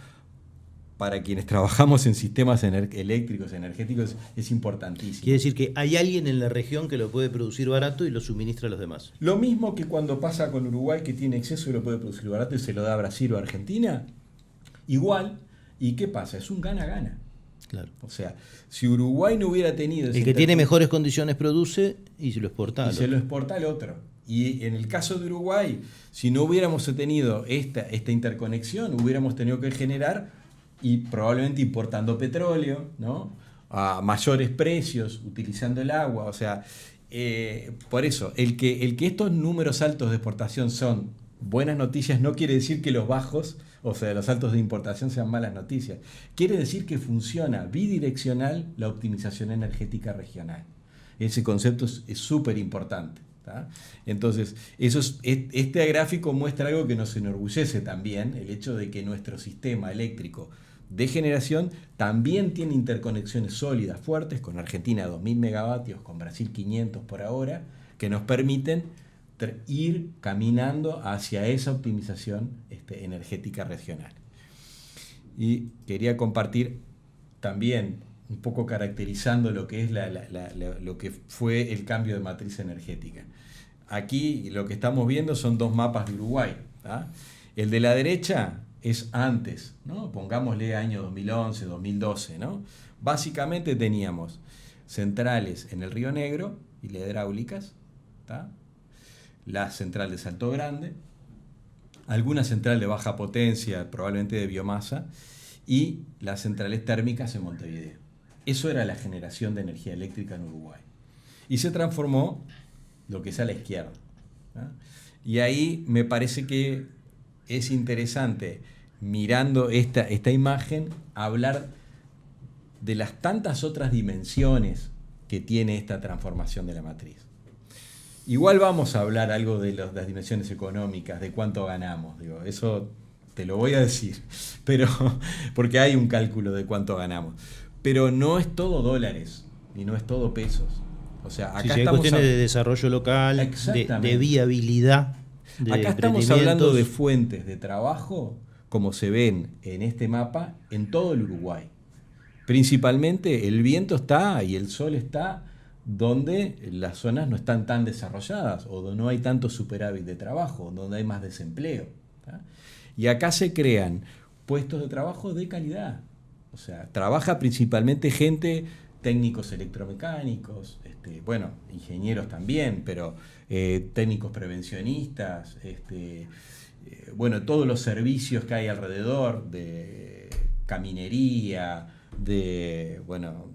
para quienes trabajamos en sistemas eléctricos, energéticos, es importantísimo. Quiere decir que hay alguien en la región que lo puede producir barato y lo suministra a los demás. Lo mismo que cuando pasa con Uruguay, que tiene exceso y lo puede producir barato y se lo da a Brasil o a Argentina, igual. ¿Y qué pasa? Es un gana-gana. Claro. O sea, si Uruguay no hubiera tenido... El que tiene mejores condiciones produce y se lo exporta. Y se lo exporta al otro. Y en el caso de Uruguay, si no hubiéramos tenido esta interconexión, hubiéramos tenido que generar, y probablemente importando petróleo, ¿no? A mayores precios, utilizando el agua. O sea, por eso, el que estos números altos de exportación son buenas noticias no quiere decir que los bajos, o sea, los altos de importación sean malas noticias. Quiere decir que funciona bidireccional la optimización energética regional. Ese concepto es súper importante. Entonces, este gráfico muestra algo que nos enorgullece también, el hecho de que nuestro sistema eléctrico de generación también tiene interconexiones sólidas, fuertes, con Argentina 2.000 megavatios, con Brasil 500 por ahora, que nos permiten ir caminando hacia esa optimización energética regional. Y quería compartir también, un poco caracterizando lo que es lo que fue el cambio de matriz energética. Aquí lo que estamos viendo son dos mapas de Uruguay. ¿Tá? El de la derecha es antes, ¿no? Pongámosle año 2011, 2012. ¿No? Básicamente teníamos centrales en el Río Negro y las hidráulicas, ¿tá? La central de Salto Grande, alguna central de baja potencia, probablemente de biomasa, y las centrales térmicas en Montevideo. Eso era la generación de energía eléctrica en Uruguay. Y se transformó lo que es a la izquierda. ¿No? Y ahí me parece que es interesante, mirando esta imagen, hablar de las tantas otras dimensiones que tiene esta transformación de la matriz. Igual vamos a hablar algo de las dimensiones económicas, de cuánto ganamos. Digo, eso te lo voy a decir, pero porque hay un cálculo de cuánto ganamos. Pero no es todo dólares, y no es todo pesos. O sea, acá hay cuestiones de desarrollo local, de viabilidad. Acá estamos hablando de fuentes de trabajo, como se ven en este mapa, en todo el Uruguay. Principalmente el viento está y el sol está donde las zonas no están tan desarrolladas o donde no hay tanto superávit de trabajo, donde hay más desempleo. ¿Tá? Y acá se crean puestos de trabajo de calidad. O sea, trabaja principalmente gente, técnicos electromecánicos, bueno, ingenieros también, pero técnicos prevencionistas, bueno, todos los servicios que hay alrededor de caminería, de, bueno,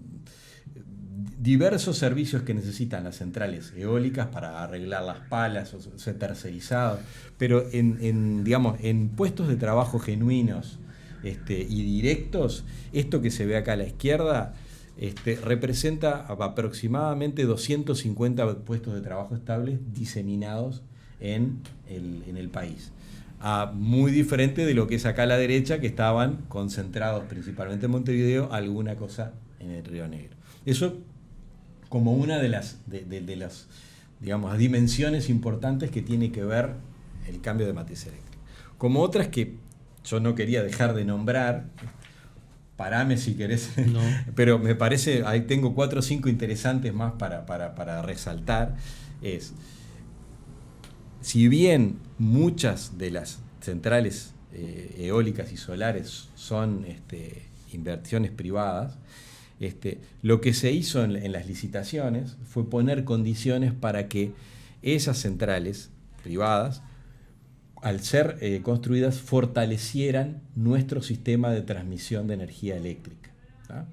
diversos servicios que necesitan las centrales eólicas para arreglar las palas, o sea, tercerizado, pero digamos, en puestos de trabajo genuinos y directos, esto que se ve acá a la izquierda representa aproximadamente 250 puestos de trabajo estables diseminados en el país. muy diferente de lo que es acá a la derecha, que estaban concentrados principalmente en Montevideo, alguna cosa en el Río Negro. Eso como una de las digamos, dimensiones importantes que tiene que ver el cambio de matriz eléctrica. Como otras que yo no quería dejar de nombrar, parame si querés, no. Pero me parece, ahí tengo 4 o 5 interesantes más para resaltar, es, si bien muchas de las centrales eólicas y solares son inversiones privadas, lo que se hizo en las licitaciones fue poner condiciones para que esas centrales privadas, al ser construidas, fortalecieran nuestro sistema de transmisión de energía eléctrica. ¿Tá?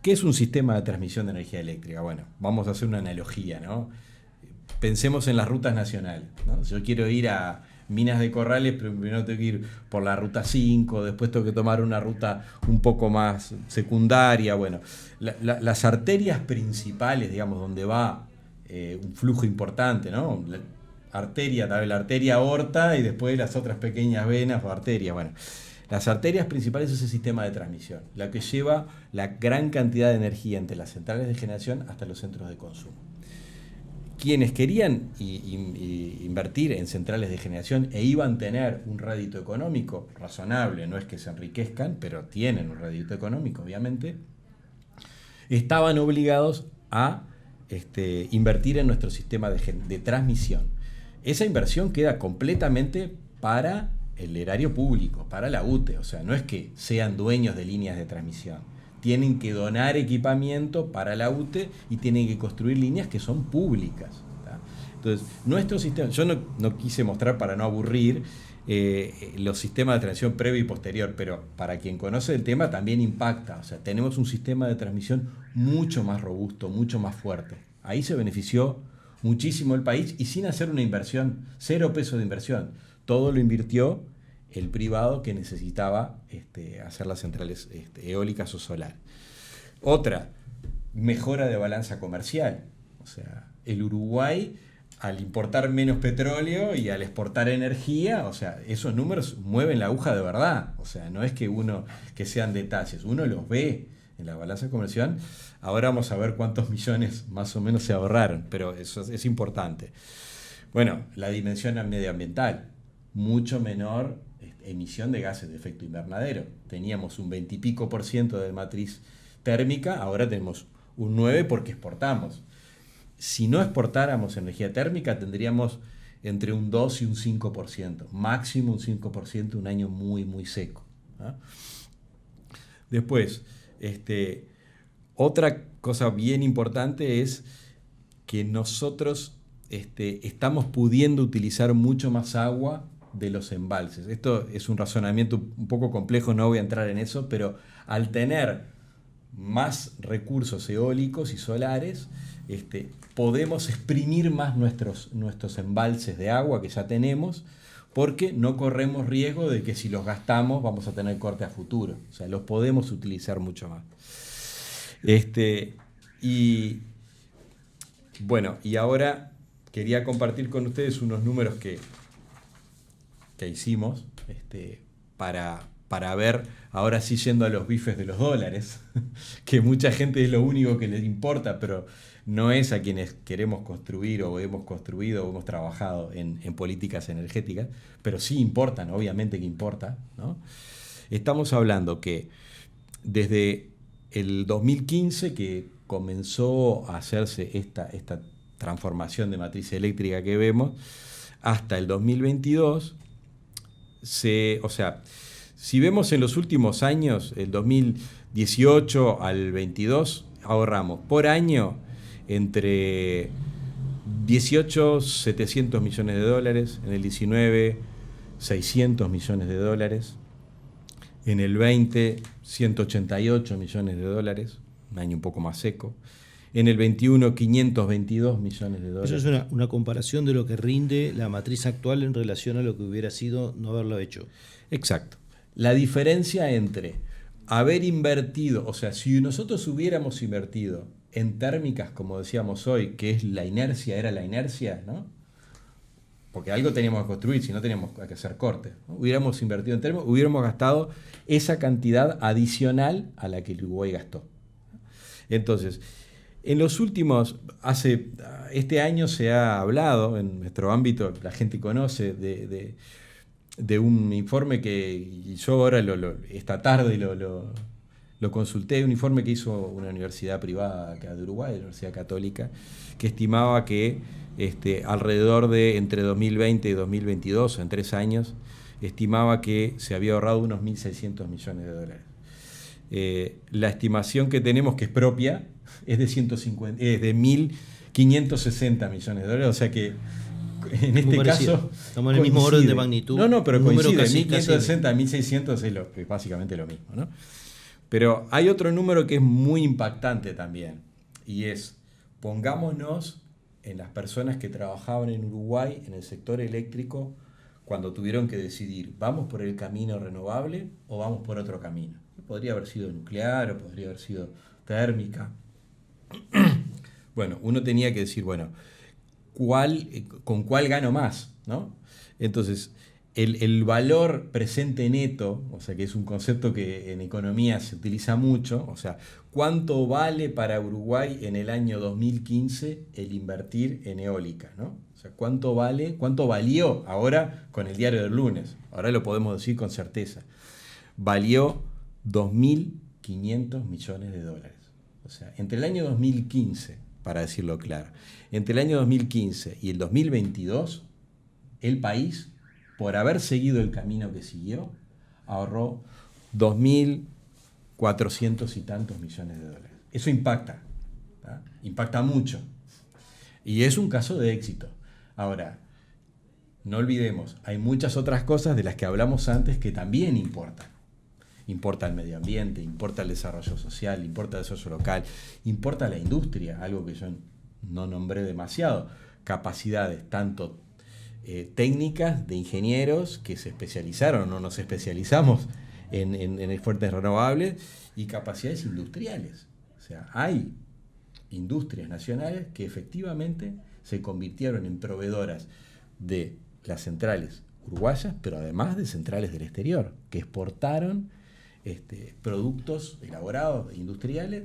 ¿Qué es un sistema de transmisión de energía eléctrica? Bueno, vamos a hacer una analogía, ¿no? Pensemos en las rutas nacionales, ¿no? Si yo quiero ir a Minas de Corrales, primero tengo que ir por la ruta 5, después tengo que tomar una ruta un poco más secundaria. Bueno, las arterias principales, digamos, donde va un flujo importante, ¿no? La arteria aorta y después las otras pequeñas venas o arterias. Bueno, las arterias principales es el sistema de transmisión, la que lleva la gran cantidad de energía entre las centrales de generación hasta los centros de consumo. Quienes querían invertir en centrales de generación e iban a tener un rédito económico razonable, no es que se enriquezcan, pero tienen un rédito económico, obviamente, estaban obligados a invertir en nuestro sistema de transmisión. Esa inversión queda completamente para el erario público, para la UTE, o sea, no es que sean dueños de líneas de transmisión. Tienen que donar equipamiento para la UTE y tienen que construir líneas que son públicas. ¿Tá? Entonces, nuestro sistema, yo no quise mostrar para no aburrir los sistemas de transmisión previo y posterior, pero para quien conoce el tema también impacta. O sea, tenemos un sistema de transmisión mucho más robusto, mucho más fuerte. Ahí se benefició muchísimo el país y sin hacer una inversión, 0 pesos de inversión. Todo lo invirtió el privado que necesitaba hacer las centrales eólicas o solares. Otra, mejora de balanza comercial. O sea, el Uruguay, al importar menos petróleo y al exportar energía, o sea, esos números mueven la aguja de verdad. O sea, no es que sean detalles, uno los ve en la balanza comercial. Ahora vamos a ver cuántos millones más o menos se ahorraron, pero eso es importante. Bueno, la dimensión medioambiental, mucho menor emisión de gases de efecto invernadero. Teníamos un 20 y pico % de matriz térmica, ahora tenemos un 9% porque exportamos. Si no exportáramos energía térmica, tendríamos entre un 2 y un 5%, máximo un 5%, un año muy, muy seco. ¿Ah? Después, otra cosa bien importante es que nosotros estamos pudiendo utilizar mucho más agua de los embalses. Esto es un razonamiento un poco complejo, no voy a entrar en eso, pero al tener más recursos eólicos y solares, podemos exprimir más nuestros embalses de agua que ya tenemos, porque no corremos riesgo de que si los gastamos vamos a tener corte a futuro. O sea, los podemos utilizar mucho más. Y bueno, y ahora quería compartir con ustedes unos números que hicimos para ver, ahora sí yendo a los bifes de los dólares, que mucha gente es lo único que les importa, pero no es a quienes queremos construir o hemos construido o hemos trabajado en políticas energéticas, pero sí importan, obviamente que importa, ¿no? Estamos hablando que desde el 2015, que comenzó a hacerse esta transformación de matriz eléctrica que vemos, hasta el 2022, o sea, si vemos en los últimos años, el 2018 al 22, ahorramos por año entre 18, 700 millones de dólares, en el 19, 600 millones de dólares, en el 20, 188 millones de dólares, un año un poco más seco, en el 21, 522 millones de dólares. Eso es una comparación de lo que rinde la matriz actual en relación a lo que hubiera sido no haberlo hecho. Exacto. La diferencia entre haber invertido, o sea, si nosotros hubiéramos invertido en térmicas, como decíamos hoy, que es la inercia, era la inercia, ¿no? porque algo teníamos que construir, si no teníamos que hacer cortes, ¿no? Hubiéramos invertido en termos, hubiéramos gastado esa cantidad adicional a la que el Uruguay gastó. Entonces, en los últimos, este año se ha hablado, en nuestro ámbito, la gente conoce de un informe que yo ahora esta tarde lo consulté, un informe que hizo una universidad privada acá de Uruguay, la Universidad Católica, que estimaba que alrededor de entre 2020 y 2022, en 3 años, estimaba que se había ahorrado unos 1.600 millones de dólares. La estimación que tenemos, que es propia, es de 1.560 millones de dólares, o sea que en este caso estamos en el mismo orden de magnitud. No, pero coincide, casi, 1.560 a 1.600 es básicamente lo mismo, ¿no? Pero hay otro número que es muy impactante también, y es, pongámonos en las personas que trabajaban en Uruguay en el sector eléctrico cuando tuvieron que decidir, ¿vamos por el camino renovable o vamos por otro camino? Podría haber sido nuclear o podría haber sido térmica. Bueno, uno tenía que decir, bueno, ¿con cuál gano más? ¿No? Entonces, el valor presente neto, o sea, que es un concepto que en economía se utiliza mucho, o sea, ¿cuánto vale para Uruguay en el año 2015 el invertir en eólica? ¿No? O sea, ¿cuánto valió ahora con el diario del lunes? Ahora lo podemos decir con certeza. Valió 2.500 millones de dólares. O sea, entre el año 2015, para decirlo claro, entre el año 2015 y el 2022, el país, por haber seguido el camino que siguió, ahorró 2.400 y tantos millones de dólares. Eso impacta, ¿tá? Impacta mucho. Y es un caso de éxito. Ahora, no olvidemos, hay muchas otras cosas de las que hablamos antes que también importan. Importa el medio ambiente, importa el desarrollo social, importa el desarrollo local, importa la industria, algo que yo no nombré demasiado. Capacidades tanto técnicas de ingenieros que se especializaron o nos especializamos en fuentes renovables, y capacidades industriales. O sea, hay industrias nacionales que efectivamente se convirtieron en proveedoras de las centrales uruguayas, pero además de centrales del exterior, que exportaron productos elaborados industriales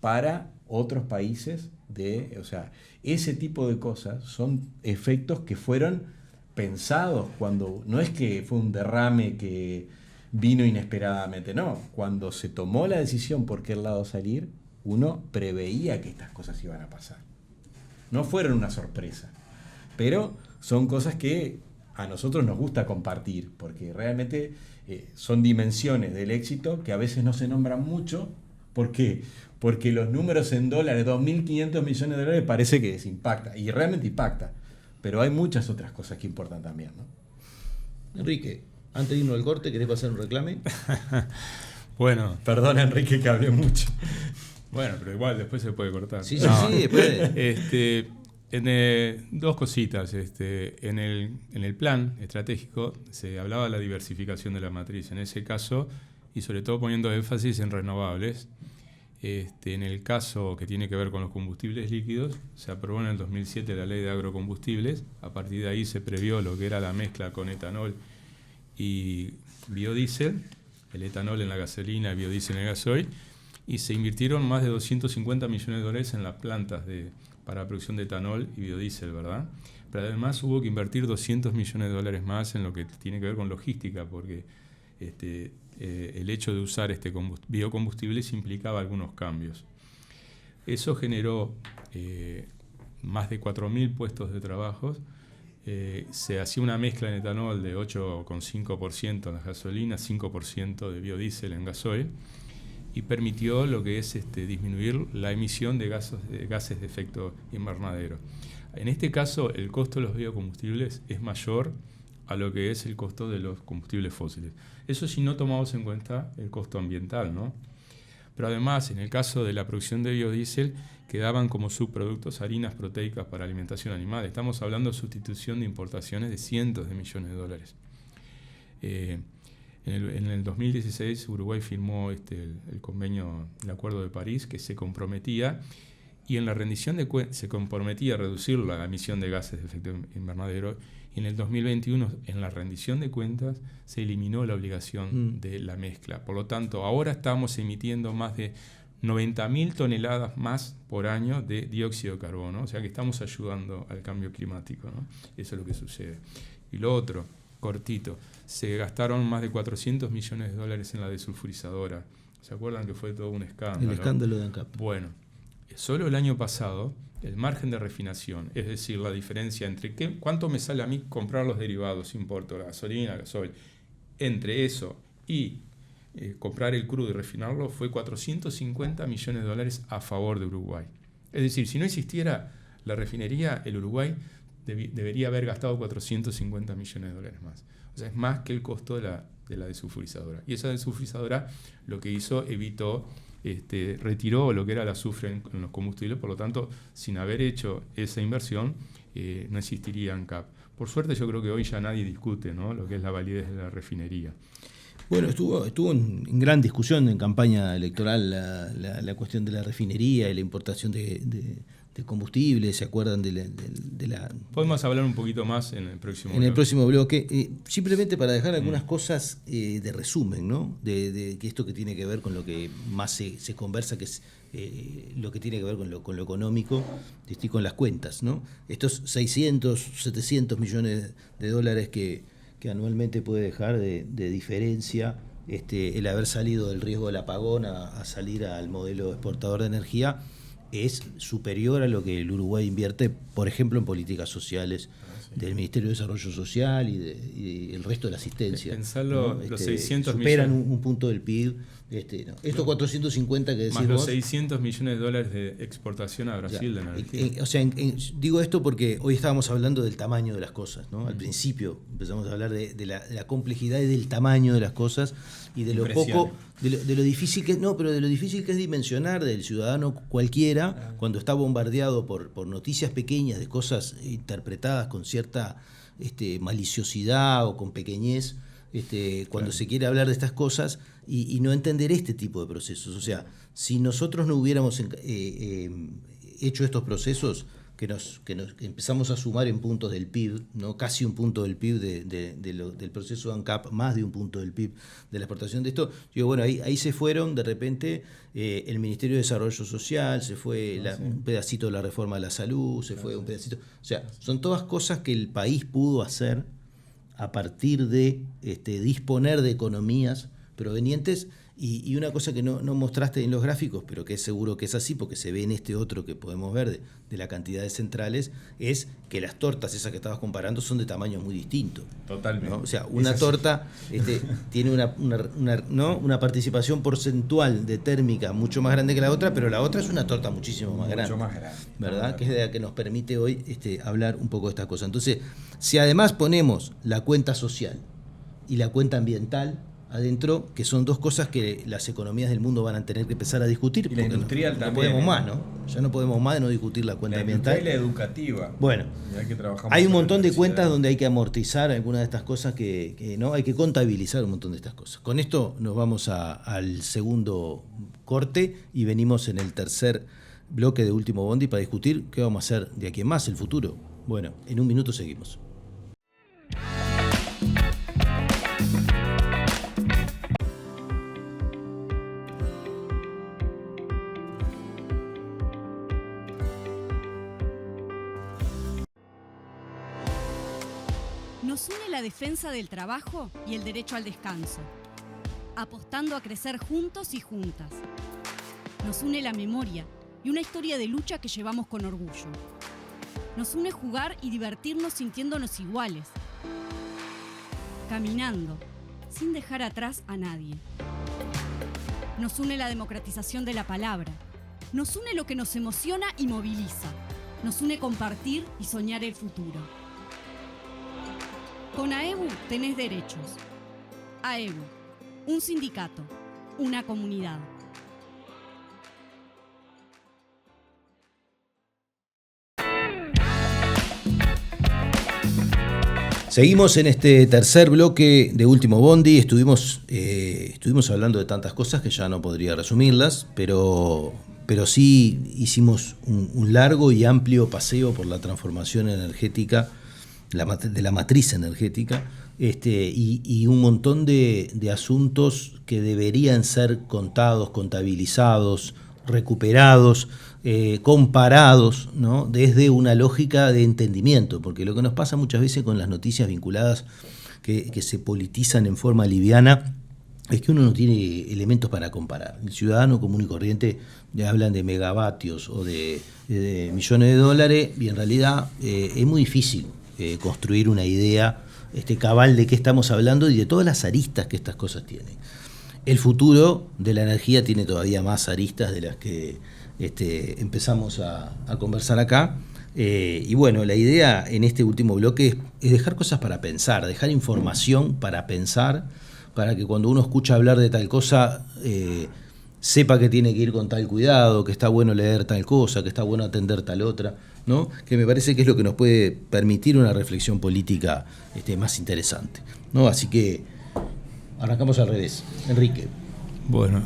para otros países. O sea, ese tipo de cosas son efectos que fueron pensados cuando, no es que fue un derrame que vino inesperadamente, no, cuando se tomó la decisión por qué lado salir, uno preveía que estas cosas iban a pasar. No fueron una sorpresa, pero son cosas que a nosotros nos gusta compartir, porque realmente son dimensiones del éxito que a veces no se nombran mucho. ¿Por qué? Porque los números en dólares, 2.500 millones de dólares, parece que impacta, y realmente impacta, pero hay muchas otras cosas que importan también, ¿no? Enrique, antes de irnos al corte, ¿querés pasar un reclame? Bueno. Perdona, Enrique, que hablé mucho. Bueno, pero igual después se puede cortar. Sí, después. Dos cositas. En el plan estratégico se hablaba de la diversificación de la matriz. En ese caso, y sobre todo poniendo énfasis en renovables. En el caso que tiene que ver con los combustibles líquidos, se aprobó en el 2007 la ley de agrocombustibles. A partir de ahí se previó lo que era la mezcla con etanol y biodiesel, el etanol en la gasolina, el biodiesel en el gasoil, y se invirtieron más de 250 millones de dólares en las plantas para la producción de etanol y biodiesel, ¿verdad? Pero además hubo que invertir 200 millones de dólares más en lo que tiene que ver con logística, porque el hecho de usar biocombustibles implicaba algunos cambios. Eso generó más de 4.000 puestos de trabajo. Se hacía una mezcla en etanol de 8,5% en la gasolina, 5% de biodiesel en gasoil, y permitió lo que es disminuir la emisión de gases de efecto invernadero. En este caso, el costo de los biocombustibles es mayor a lo que es el costo de los combustibles fósiles. Eso si no tomamos en cuenta el costo ambiental, ¿no? Pero además, en el caso de la producción de biodiesel, quedaban como subproductos harinas proteicas para alimentación animal. Estamos hablando de sustitución de importaciones de cientos de millones de dólares. En el 2016 Uruguay firmó el convenio, el Acuerdo de París, que se comprometía, y en la rendición de cuentas se comprometía a reducir la emisión de gases de efecto invernadero, y en el 2021 en la rendición de cuentas se eliminó la obligación de la mezcla. Por lo tanto, ahora estamos emitiendo más de 90.000 toneladas más por año de dióxido de carbono, o sea que estamos ayudando al cambio climático, ¿no? Eso es lo que sucede. Y lo otro, cortito, se gastaron más de $400 millones en la desulfurizadora. ¿Se acuerdan que fue todo un escándalo? El escándalo de ANCAP. Bueno, solo el año pasado, el margen de refinación, es decir, la diferencia entre cuánto me sale a mí comprar los derivados, importo, gasolina, gasoil, entre eso y comprar el crudo y refinarlo, fue $450 millones a favor de Uruguay. Es decir, si no existiera la refinería, el Uruguay debería haber gastado $450 millones más. O sea, es más que el costo de la desulfurizadora. Y esa desulfurizadora lo que hizo, retiró lo que era el azufre en los combustibles, por lo tanto, sin haber hecho esa inversión, no existiría ANCAP. Por suerte, yo creo que hoy ya nadie discute, ¿no?, lo que es la validez de la refinería. Bueno, estuvo en gran discusión en campaña electoral la cuestión de la refinería y la importación de combustible. ¿Se acuerdan de la...? Podemos hablar un poquito más en el próximo bloque. En el próximo bloque. Simplemente para dejar algunas cosas de resumen, ¿no? De que esto que tiene que ver con lo que más se conversa, que es lo que tiene que ver con lo económico y con las cuentas, ¿no? Estos 600, 700 millones de dólares que anualmente puede dejar de diferencia el haber salido del riesgo del apagón a salir al modelo exportador de energía, es superior a lo que el Uruguay invierte, por ejemplo, en políticas sociales del Ministerio de Desarrollo Social y el resto de la asistencia. Pensarlo, ¿no? los 600 superan millones. un punto del PIB. Estos 450 que decís más vos, los $600 millones de exportación a Brasil de energía. Digo esto porque hoy estábamos hablando del tamaño de las cosas, ¿no? Al principio empezamos a hablar de la complejidad y del tamaño de las cosas y de lo poco, de lo difícil que pero de lo difícil que es dimensionar del ciudadano cualquiera cuando está bombardeado por noticias pequeñas de cosas interpretadas con cierta maliciosidad o con pequeñez. Cuando se quiere hablar de estas cosas y no entender este tipo de procesos. O sea, si nosotros no hubiéramos hecho estos procesos que empezamos a sumar en puntos del PIB, ¿no? Casi un punto del PIB del proceso ANCAP, más de un punto del PIB de la exportación de esto, ahí se fueron de repente el Ministerio de Desarrollo Social, se fue un pedacito de la reforma de la salud, se fue un pedacito. O sea, son todas cosas que el país pudo hacer a partir de disponer de economías provenientes, y una cosa que no mostraste en los gráficos, pero que es seguro que es así, porque se ve en este otro que podemos ver de la cantidad de centrales, es que las tortas, esas que estabas comparando, son de tamaños muy distintos. Totalmente. ¿No? O sea, una torta tiene una participación porcentual de térmica mucho más grande que la otra, pero la otra es una torta muchísimo más grande. Mucho más grande. ¿Verdad? Que es de la que nos permite hoy hablar un poco de estas cosas. Entonces, si además ponemos la cuenta social y la cuenta ambiental adentro, que son dos cosas que las economías del mundo van a tener que empezar a discutir. Y la industrial no también. Podemos más, ¿no? Ya no podemos más de no discutir la cuenta ambiental. Y la educativa. Bueno, hay un montón de cuentas donde hay que amortizar algunas de estas cosas que no, hay que contabilizar un montón de estas cosas. Con esto nos vamos al segundo corte y venimos en el tercer bloque de Último Bondi para discutir qué vamos a hacer de aquí en más, el futuro. Bueno, en un minuto seguimos. Nos une la defensa del trabajo y el derecho al descanso, apostando a crecer juntos y juntas. Nos une la memoria y una historia de lucha que llevamos con orgullo. Nos une jugar y divertirnos sintiéndonos iguales, caminando, sin dejar atrás a nadie. Nos une la democratización de la palabra. Nos une lo que nos emociona y moviliza. Nos une compartir y soñar el futuro. Con AEBU tenés derechos. AEBU, un sindicato, una comunidad. Seguimos en este tercer bloque de Último Bondi. Estuvimos hablando de tantas cosas que ya no podría resumirlas, pero pero sí hicimos un largo y amplio paseo por la transformación energética, de la matriz energética, y un montón de asuntos que deberían ser contados, contabilizados, recuperados, comparados, ¿no? Desde una lógica de entendimiento, porque lo que nos pasa muchas veces con las noticias vinculadas que se politizan en forma liviana es que uno no tiene elementos para comparar. El ciudadano común y corriente le hablan de megavatios o de millones de dólares y en realidad es muy difícil construir una idea cabal de qué estamos hablando y de todas las aristas que estas cosas tienen. El futuro de la energía tiene todavía más aristas de las que empezamos a conversar acá. Y bueno, la idea en este último bloque es dejar cosas para pensar, dejar información para pensar, para que cuando uno escucha hablar de tal cosa sepa que tiene que ir con tal cuidado, que está bueno leer tal cosa, que está bueno atender tal otra, ¿no? Que me parece que es lo que nos puede permitir una reflexión política más interesante, ¿no? Así que arrancamos al revés. Enrique. Bueno,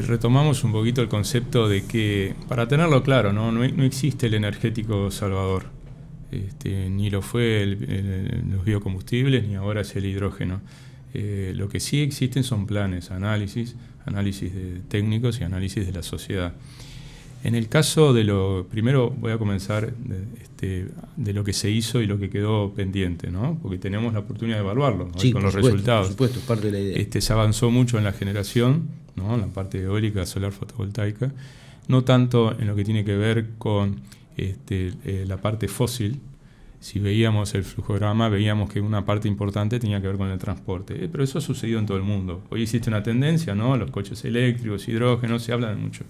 retomamos un poquito el concepto de que, para tenerlo claro, no existe el energético salvador, ni lo fue los biocombustibles, ni ahora es el hidrógeno. Lo que sí existen son planes, análisis de técnicos y análisis de la sociedad. En el caso primero voy a comenzar de lo que se hizo y lo que quedó pendiente, ¿no? Porque tenemos la oportunidad de evaluarlo, ¿no? Sí, con los Por resultados. supuesto, es parte de la idea. Se avanzó mucho en la generación, ¿no? En la parte eólica, solar, fotovoltaica, no tanto en lo que tiene que ver con la parte fósil. Si veíamos el flujograma, veíamos que una parte importante tenía que ver con el transporte. Pero eso ha sucedido en todo el mundo. Hoy existe una tendencia, ¿no? Los coches eléctricos, hidrógeno, se habla de mucho.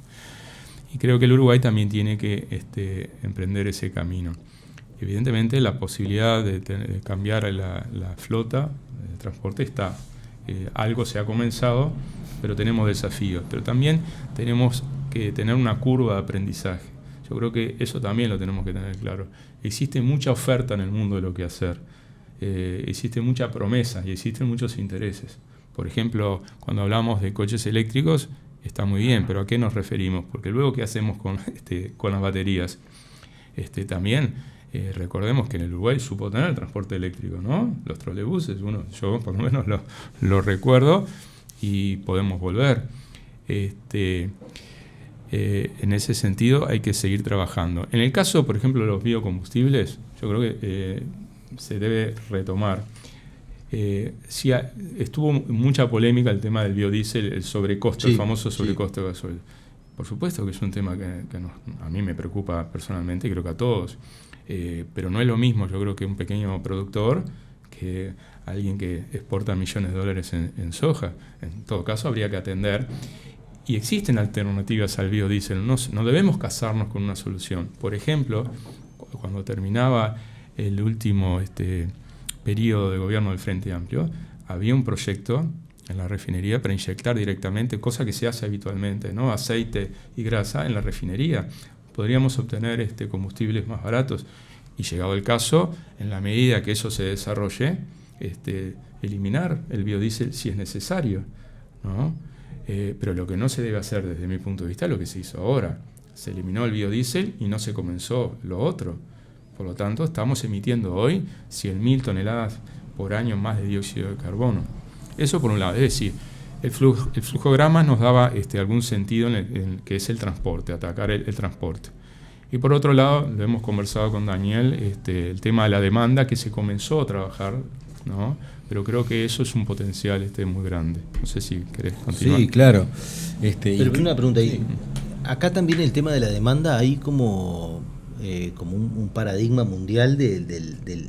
Y creo que el Uruguay también tiene que emprender ese camino. Evidentemente, la posibilidad de cambiar la flota de transporte está. Algo se ha comenzado, pero tenemos desafíos. Pero también tenemos que tener una curva de aprendizaje. Yo creo que eso también lo tenemos que tener claro. Existe mucha oferta en el mundo de lo que hacer. Existe mucha promesa y existen muchos intereses. Por ejemplo, cuando hablamos de coches eléctricos, está muy bien, pero ¿a qué nos referimos? Porque luego, ¿qué hacemos con las baterías? También recordemos que en el Uruguay supo tener el transporte eléctrico, ¿no? Los trolebuses, yo por lo menos lo recuerdo y podemos volver. En ese sentido hay que seguir trabajando. En el caso, por ejemplo, de los biocombustibles, yo creo que se debe retomar. Sí, estuvo mucha polémica el tema del biodiesel, el sobrecosto, el famoso sobrecosto de gasoil. Por supuesto que es un tema que a mí me preocupa personalmente y creo que a todos. Pero no es lo mismo, yo creo, que un pequeño productor que alguien que exporta millones de dólares en soja. En todo caso, habría que atender. Y existen alternativas al biodiesel, no debemos casarnos con una solución. Por ejemplo, cuando terminaba el último periodo de gobierno del Frente Amplio, había un proyecto en la refinería para inyectar directamente, cosa que se hace habitualmente, ¿no? Aceite y grasa en la refinería. Podríamos obtener combustibles más baratos y, llegado el caso, en la medida que eso se desarrolle, eliminar el biodiesel si es necesario, ¿no? Pero lo que no se debe hacer desde mi punto de vista es lo que se hizo ahora. Se eliminó el biodiesel y no se comenzó lo otro. Por lo tanto, estamos emitiendo hoy 100.000 toneladas por año más de dióxido de carbono. Eso por un lado. Es decir, el flujograma nos daba algún sentido en que es el transporte, atacar el transporte. Y por otro lado, lo hemos conversado con Daniel, el tema de la demanda que se comenzó a trabajar, ¿no? Pero creo que eso es un potencial muy grande. No sé si querés continuar. Sí, claro. Pero una pregunta ahí. Acá también el tema de la demanda, hay como un paradigma mundial de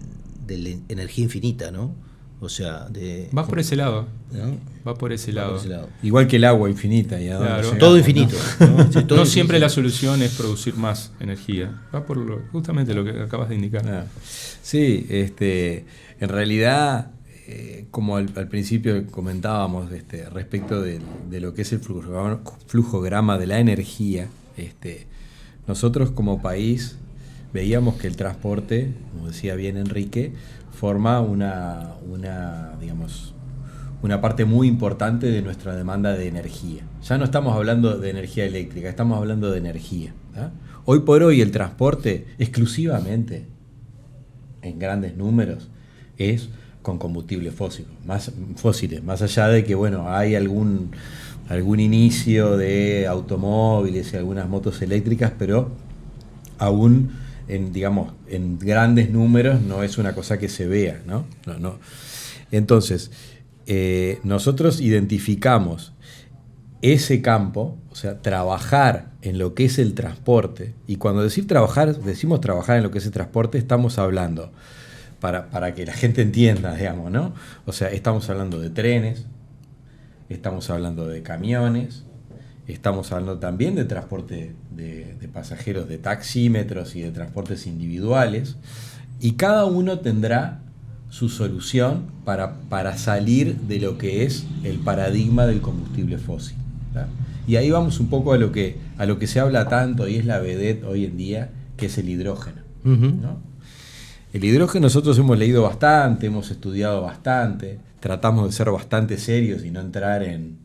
la energía infinita, ¿no? O sea, vas por ese lado. ¿No? Va por ese lado. Igual que el agua infinita. Y claro. Todo infinito. ¿No? Sí, todo no siempre la solución es producir más energía. Va por justamente lo que acabas de indicar. Ah. Sí, en realidad, como al principio comentábamos respecto de lo que es el flujograma de la energía, nosotros como país veíamos que el transporte, como decía bien Enrique, forma una una parte muy importante de nuestra demanda de energía. Ya no estamos hablando de energía eléctrica, estamos hablando de energía. Hoy por hoy el transporte exclusivamente, en grandes números, es con combustibles fósiles, más allá de que bueno, hay algún inicio de automóviles y algunas motos eléctricas, pero aún en grandes números no es una cosa que se vea, ¿no? Entonces, nosotros identificamos ese campo, o sea, trabajar en lo que es el transporte, y cuando decimos trabajar en lo que es el transporte, estamos hablando, para que la gente entienda, digamos, ¿no? O sea, estamos hablando de trenes, estamos hablando de camiones, estamos hablando también de transporte de pasajeros, de taxímetros y de transportes individuales, y cada uno tendrá su solución para salir de lo que es el paradigma del combustible fósil, ¿tá? Y ahí vamos un poco a lo que se habla tanto y es la vedette hoy en día, que es el hidrógeno, ¿no? El hidrógeno nosotros hemos leído bastante, hemos estudiado bastante, tratamos de ser bastante serios y no entrar en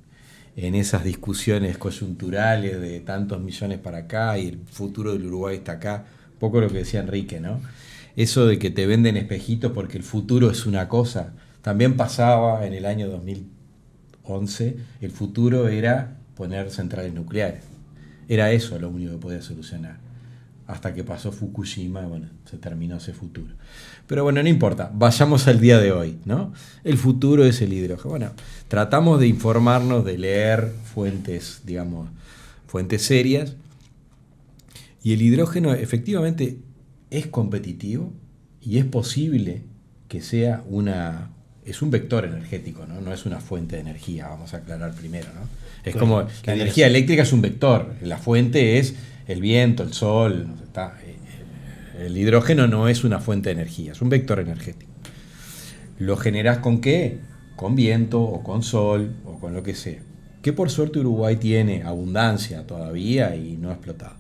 esas discusiones coyunturales de tantos millones para acá y el futuro del Uruguay está acá. Un poco lo que decía Enrique, ¿no? Eso de que te venden espejitos porque el futuro es una cosa. También pasaba en el año 2011, el futuro era poner centrales nucleares. Era eso lo único que podía solucionar. Hasta que pasó Fukushima, bueno, se terminó ese futuro. Pero bueno, no importa, vayamos al día de hoy, ¿no? El futuro es el hidrógeno. Bueno, tratamos de informarnos, de leer fuentes, digamos, fuentes serias. Y el hidrógeno efectivamente es competitivo y es posible que sea es un vector energético, ¿no? No es una fuente de energía, vamos a aclarar primero, ¿no? Es claro, como la energía eléctrica es un vector, la fuente es el viento, el sol, el hidrógeno no es una fuente de energía, es un vector energético. ¿Lo generás con qué? Con viento o con sol o con lo que sea. Que por suerte Uruguay tiene abundancia todavía y no ha explotado.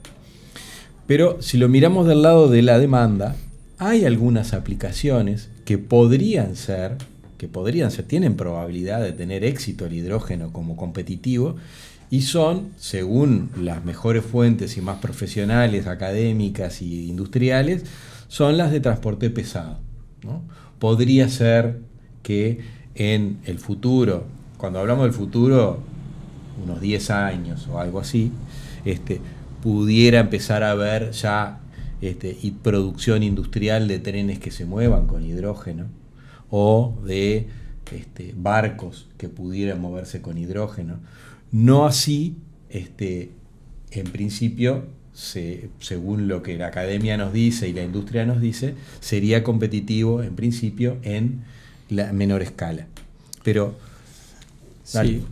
Pero si lo miramos del lado de la demanda, hay algunas aplicaciones que podrían ser, tienen probabilidad de tener éxito el hidrógeno como competitivo, y son, según las mejores fuentes y más profesionales, académicas y industriales, son las de transporte pesado, ¿no? Podría ser que en el futuro, cuando hablamos del futuro, unos 10 años o algo así, pudiera empezar a haber ya y producción industrial de trenes que se muevan con hidrógeno o de barcos que pudieran moverse con hidrógeno. No así, en principio, según lo que la academia nos dice y la industria nos dice, sería competitivo en principio en la menor escala. Pero, sí,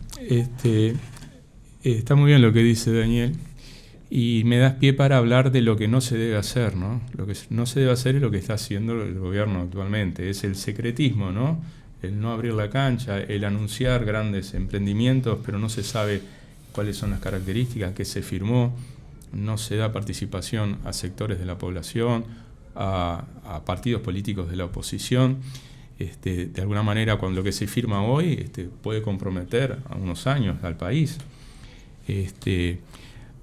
está muy bien lo que dice Daniel. Y me das pie para hablar de lo que no se debe hacer, ¿no? Lo que no se debe hacer es lo que está haciendo el gobierno actualmente, es el secretismo, ¿no? El no abrir la cancha, el anunciar grandes emprendimientos, pero no se sabe cuáles son las características, qué se firmó, no se da participación a sectores de la población, a partidos políticos de la oposición. De alguna manera, cuando lo que se firma hoy puede comprometer a unos años al país.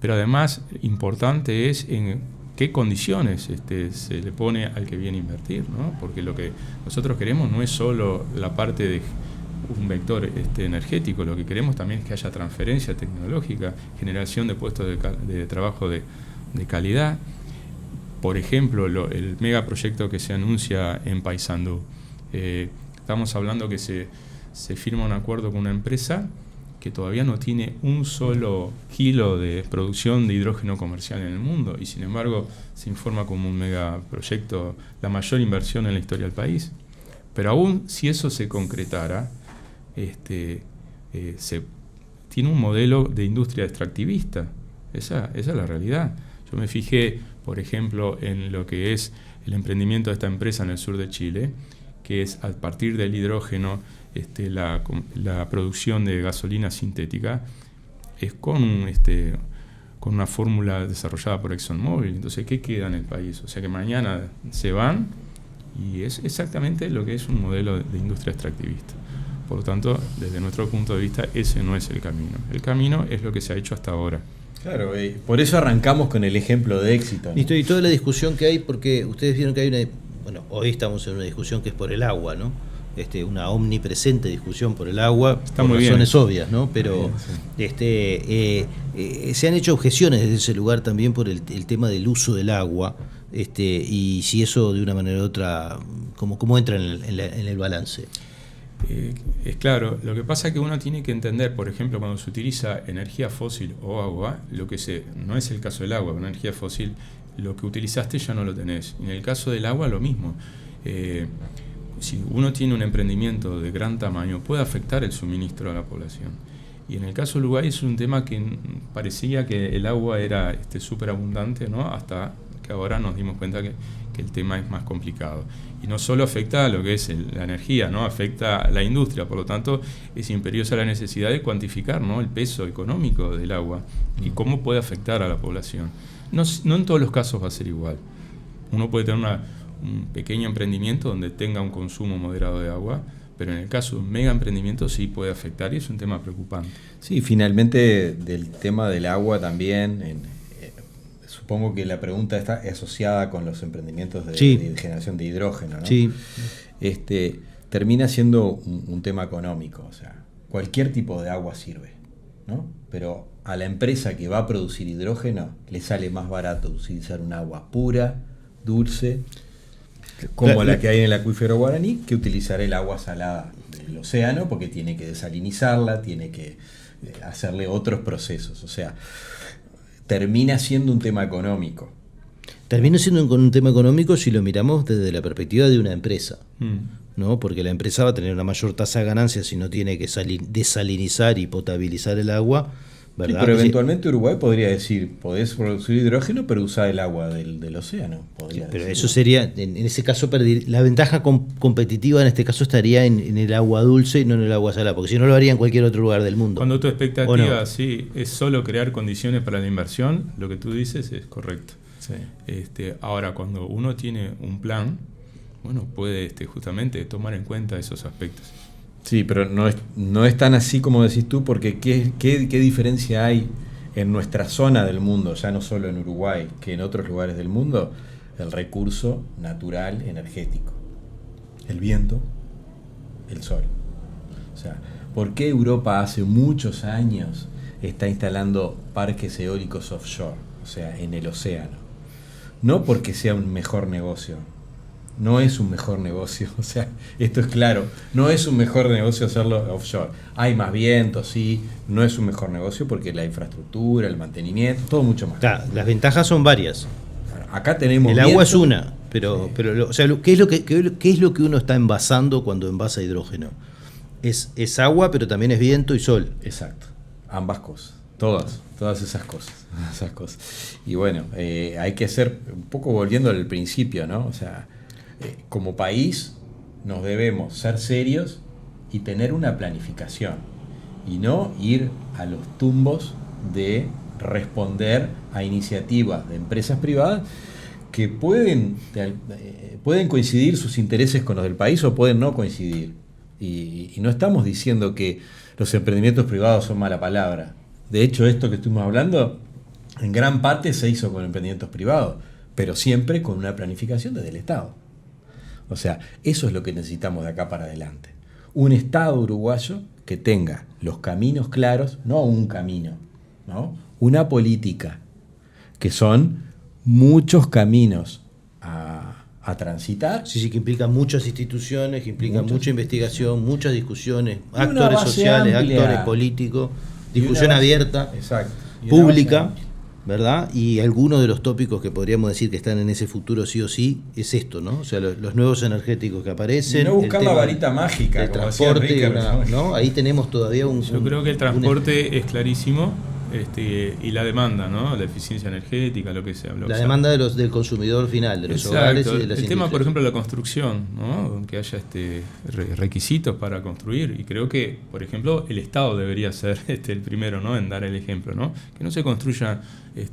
Pero además, importante es en qué condiciones se le pone al que viene a invertir, ¿no? Porque lo que nosotros queremos no es solo la parte de un vector energético, lo que queremos también es que haya transferencia tecnológica, generación de puestos de trabajo de calidad. Por ejemplo, el megaproyecto que se anuncia en Paysandú. Estamos hablando que se firma un acuerdo con una empresa que todavía no tiene un solo kilo de producción de hidrógeno comercial en el mundo y sin embargo se informa como un megaproyecto, la mayor inversión en la historia del país. Pero aún si eso se concretara, tiene un modelo de industria extractivista. Esa es la realidad. Yo me fijé, por ejemplo, en lo que es el emprendimiento de esta empresa en el sur de Chile, que es a partir del hidrógeno, la producción de gasolina sintética es con una fórmula desarrollada por ExxonMobil. Entonces, ¿qué queda en el país? O sea que mañana se van y es exactamente lo que es un modelo de industria extractivista. Por lo tanto, desde nuestro punto de vista, ese no es el camino. El camino es lo que se ha hecho hasta ahora. Claro, por eso arrancamos con el ejemplo de éxito, ¿no? Y toda la discusión que hay, porque ustedes vieron que hay hoy estamos en una discusión que es por el agua, ¿no? Una omnipresente discusión por el agua, está por muy razones bien. obvias, ¿no? Pero Bien, se han hecho objeciones desde ese lugar también por el tema del uso del agua, y si eso de una manera u otra, ¿cómo entra en el balance? Es claro, lo que pasa es que uno tiene que entender, por ejemplo, cuando se utiliza energía fósil o agua, no es el caso del agua, con energía fósil, lo que utilizaste ya no lo tenés. En el caso del agua, lo mismo. Si uno tiene un emprendimiento de gran tamaño, puede afectar el suministro a la población. Y en el caso de Uruguay es un tema que parecía que el agua era súper abundante, ¿no? Hasta que ahora nos dimos cuenta que el tema es más complicado. Y no solo afecta a lo que es la energía, ¿no? Afecta a la industria, por lo tanto es imperiosa la necesidad de cuantificar, ¿no? El peso económico del agua y cómo puede afectar a la población. No en todos los casos va a ser igual. Uno puede tener un pequeño emprendimiento donde tenga un consumo moderado de agua, pero en el caso de un mega emprendimiento sí puede afectar y es un tema preocupante. Sí, finalmente del tema del agua también, supongo que la pregunta está asociada con los emprendimientos de generación de hidrógeno, ¿no? Sí. Termina siendo un tema económico, o sea, cualquier tipo de agua sirve, ¿no? Pero a la empresa que va a producir hidrógeno le sale más barato utilizar un agua pura, dulce, como la que hay en el acuífero guaraní, que utilizar el agua salada del océano, porque tiene que desalinizarla, tiene que hacerle otros procesos. O sea, termina siendo un tema económico. Termina siendo un tema económico si lo miramos desde la perspectiva de una empresa, ¿no? Porque la empresa va a tener una mayor tasa de ganancias si no tiene que desalinizar y potabilizar el agua, ¿verdad? Sí, pero eventualmente Uruguay podría decir, podés producir hidrógeno, pero usar el agua del océano. Sí, pero eso sería, en ese caso, la ventaja competitiva en este caso estaría en el agua dulce y no en el agua salada, porque si no lo haría en cualquier otro lugar del mundo. Cuando tu expectativa sí es solo crear condiciones para la inversión, lo que tú dices es correcto. Sí. Ahora, cuando uno tiene un plan, bueno, puede justamente tomar en cuenta esos aspectos. Sí, pero no es tan así como decís tú, porque ¿qué diferencia hay en nuestra zona del mundo, ya no solo en Uruguay, que en otros lugares del mundo? El recurso natural energético, el viento, el sol. O sea, ¿por qué Europa hace muchos años está instalando parques eólicos offshore, o sea, en el océano? No porque sea un mejor negocio. No es un mejor negocio, o sea, esto es claro, no es un mejor negocio hacerlo offshore. Hay más viento, sí, no es un mejor negocio porque la infraestructura, el mantenimiento, todo mucho más. Claro, las ventajas son varias. Acá tenemos el viento, agua es una, pero, sí. pero o sea, ¿qué es lo que uno está envasando cuando envasa hidrógeno? Es agua, pero también es viento y sol. Exacto, ambas cosas, todas esas cosas. Y bueno, hay que hacer, un poco volviendo al principio, ¿no? O sea, como país nos debemos ser serios y tener una planificación y no ir a los tumbos de responder a iniciativas de empresas privadas que pueden coincidir sus intereses con los del país o pueden no coincidir. Y no estamos diciendo que los emprendimientos privados son mala palabra. De hecho, esto que estuvimos hablando en gran parte se hizo con emprendimientos privados, pero siempre con una planificación desde el Estado. O sea, eso es lo que necesitamos de acá para adelante. Un Estado uruguayo que tenga los caminos claros, no un camino, ¿no? Una política, que son muchos caminos a transitar. Sí, que implican muchas instituciones, que implican mucha investigación, muchas discusiones, una actores base sociales, amplia, actores políticos, discusión base, abierta, exacto, pública, ¿verdad? Y algunos de los tópicos que podríamos decir que están en ese futuro sí o sí es esto, ¿no? O sea, los nuevos energéticos que aparecen. Y no buscar la varita mágica, el como transporte, decía Enrique, ¿no? Ahí tenemos todavía Yo creo que el transporte es clarísimo, y la demanda, ¿no? La eficiencia energética, lo que sea. La demanda del consumidor final, de los Exacto. hogares y de las el industrias. tema, por ejemplo, de la construcción, ¿no? Que haya requisitos para construir. Y creo que, por ejemplo, el Estado debería ser el primero, ¿no? En dar el ejemplo, ¿no? Que no se construya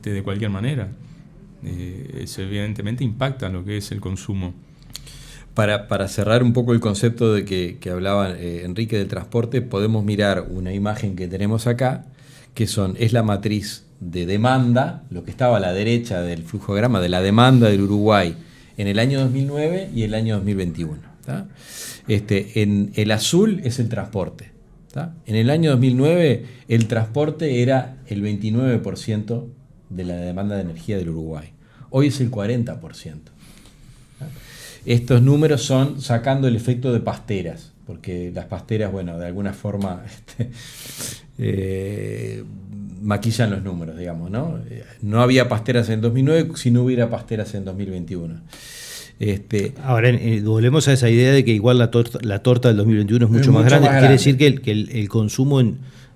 de cualquier manera. Eso evidentemente impacta en lo que es el consumo. Para cerrar un poco el concepto de que hablaba Enrique del transporte, podemos mirar una imagen que tenemos acá, que es la matriz de demanda, lo que estaba a la derecha del flujograma de la demanda del Uruguay en el año 2009 y el año 2021. ¿Tá? En el azul es el transporte. ¿Tá? En el año 2009 el transporte era el 29% de la demanda de energía del Uruguay. Hoy es el 40%. ¿Tá? Estos números son sacando el efecto de pasteras, porque las pasteras, bueno, de alguna forma maquillan los números, digamos, ¿no? No había pasteras en 2009 si no hubiera pasteras en 2021. Ahora, volvemos a esa idea de que igual la torta del 2021 es mucho más grande. Quiere decir que el consumo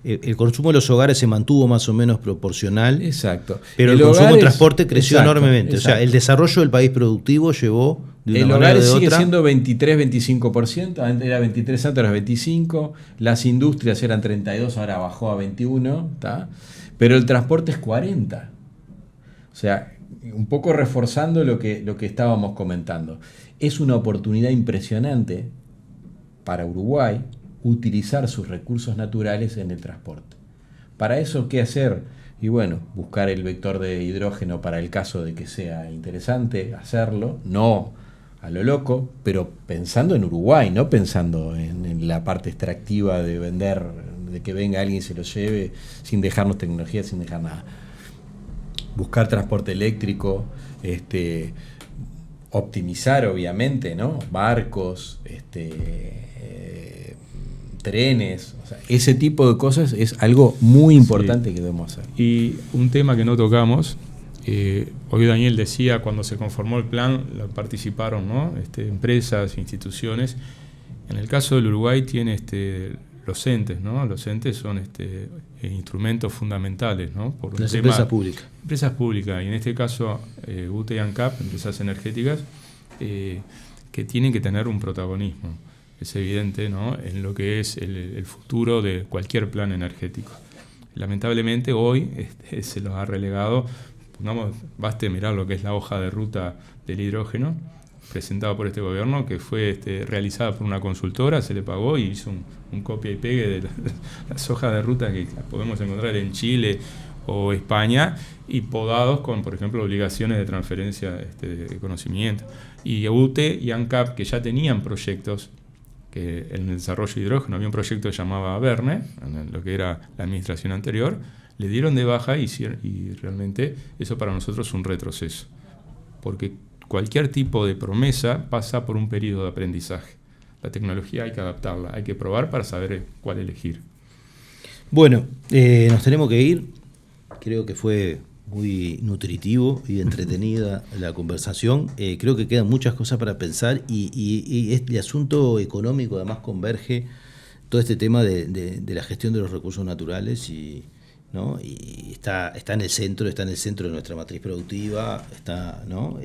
el consumo de los hogares se mantuvo más o menos proporcional. Exacto. Pero el consumo de transporte creció enormemente. Exacto. O sea, el desarrollo del país productivo llevó de una manera o de otra. El hogar sigue siendo 23-25%, antes era 23, antes era 25%, las industrias eran 32%, ahora bajó a 21%, ¿tá? Pero el transporte es 40%. O sea, un poco reforzando lo que estábamos comentando. Es una oportunidad impresionante para Uruguay utilizar sus recursos naturales en el transporte. Para eso, ¿qué hacer? Y bueno, buscar el vector de hidrógeno para el caso de que sea interesante hacerlo, no a lo loco, pero pensando en Uruguay, no pensando en la parte extractiva de vender, de que venga alguien y se lo lleve sin dejarnos tecnología, sin dejar nada. Buscar transporte eléctrico, optimizar obviamente, ¿no? Barcos, trenes, o sea, ese tipo de cosas es algo muy importante que debemos hacer. Y un tema que no tocamos, hoy Daniel decía, cuando se conformó el plan, participaron, ¿no? Empresas, instituciones. En el caso del Uruguay tiene los entes, ¿no? Los entes son instrumentos fundamentales, ¿no? Por las empresas públicas. Empresas públicas, y en este caso UTE y ANCAP, empresas energéticas, que tienen que tener un protagonismo. Es evidente, ¿no? En lo que es el futuro de cualquier plan energético. Lamentablemente hoy se los ha relegado. Baste mirar lo que es la hoja de ruta del hidrógeno presentada por este gobierno, que fue realizada por una consultora, se le pagó y hizo un copia y pegue de las hojas de ruta que podemos encontrar en Chile o España, y podados con, por ejemplo, obligaciones de transferencia de conocimiento. Y UTE y ANCAP, que ya tenían proyectos que en el desarrollo de hidrógeno, había un proyecto que llamaba Verne, en lo que era la administración anterior, le dieron de baja y realmente eso para nosotros es un retroceso, porque cualquier tipo de promesa pasa por un periodo de aprendizaje. La tecnología hay que adaptarla, hay que probar para saber cuál elegir. Bueno, nos tenemos que ir. Creo que fue muy nutritivo y entretenida la conversación. Creo que quedan muchas cosas para pensar y este asunto económico además converge todo este tema de la gestión de los recursos naturales ¿no? Y está en el centro de nuestra matriz productiva, ¿no?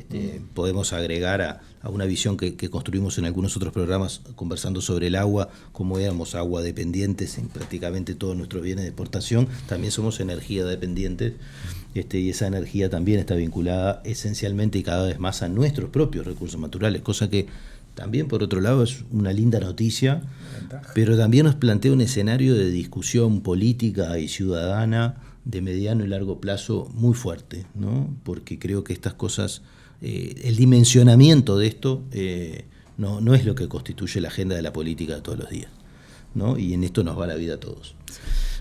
Podemos agregar a una visión que construimos en algunos otros programas conversando sobre el agua, como éramos agua dependientes en prácticamente todos nuestros bienes de exportación, también somos energía dependientes, y esa energía también está vinculada esencialmente y cada vez más a nuestros propios recursos naturales, cosa que también, por otro lado, es una linda noticia, pero también nos plantea un escenario de discusión política y ciudadana de mediano y largo plazo muy fuerte, ¿no? Porque creo que estas cosas, el dimensionamiento de esto no es lo que constituye la agenda de la política de todos los días, ¿no? Y en esto nos va la vida a todos.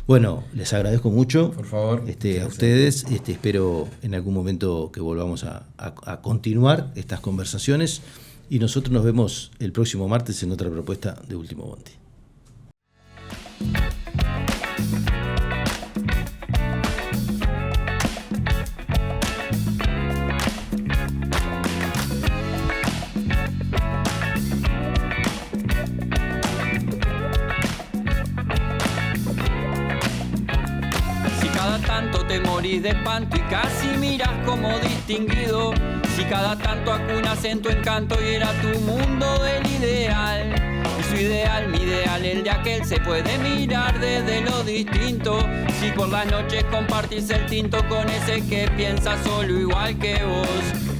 Bueno, les agradezco mucho. Por favor. A ustedes. Espero en algún momento que volvamos a continuar estas conversaciones. Y nosotros nos vemos el próximo martes en otra propuesta de Último Bondi. Si cada tanto te morís de espanto y casi miras como distinguido, si cada tanto acunas en tu encanto y era tu mundo el ideal. Y su ideal, mi ideal, el de aquel se puede mirar desde lo distinto. Si por las noches compartís el tinto con ese que piensa solo igual que vos.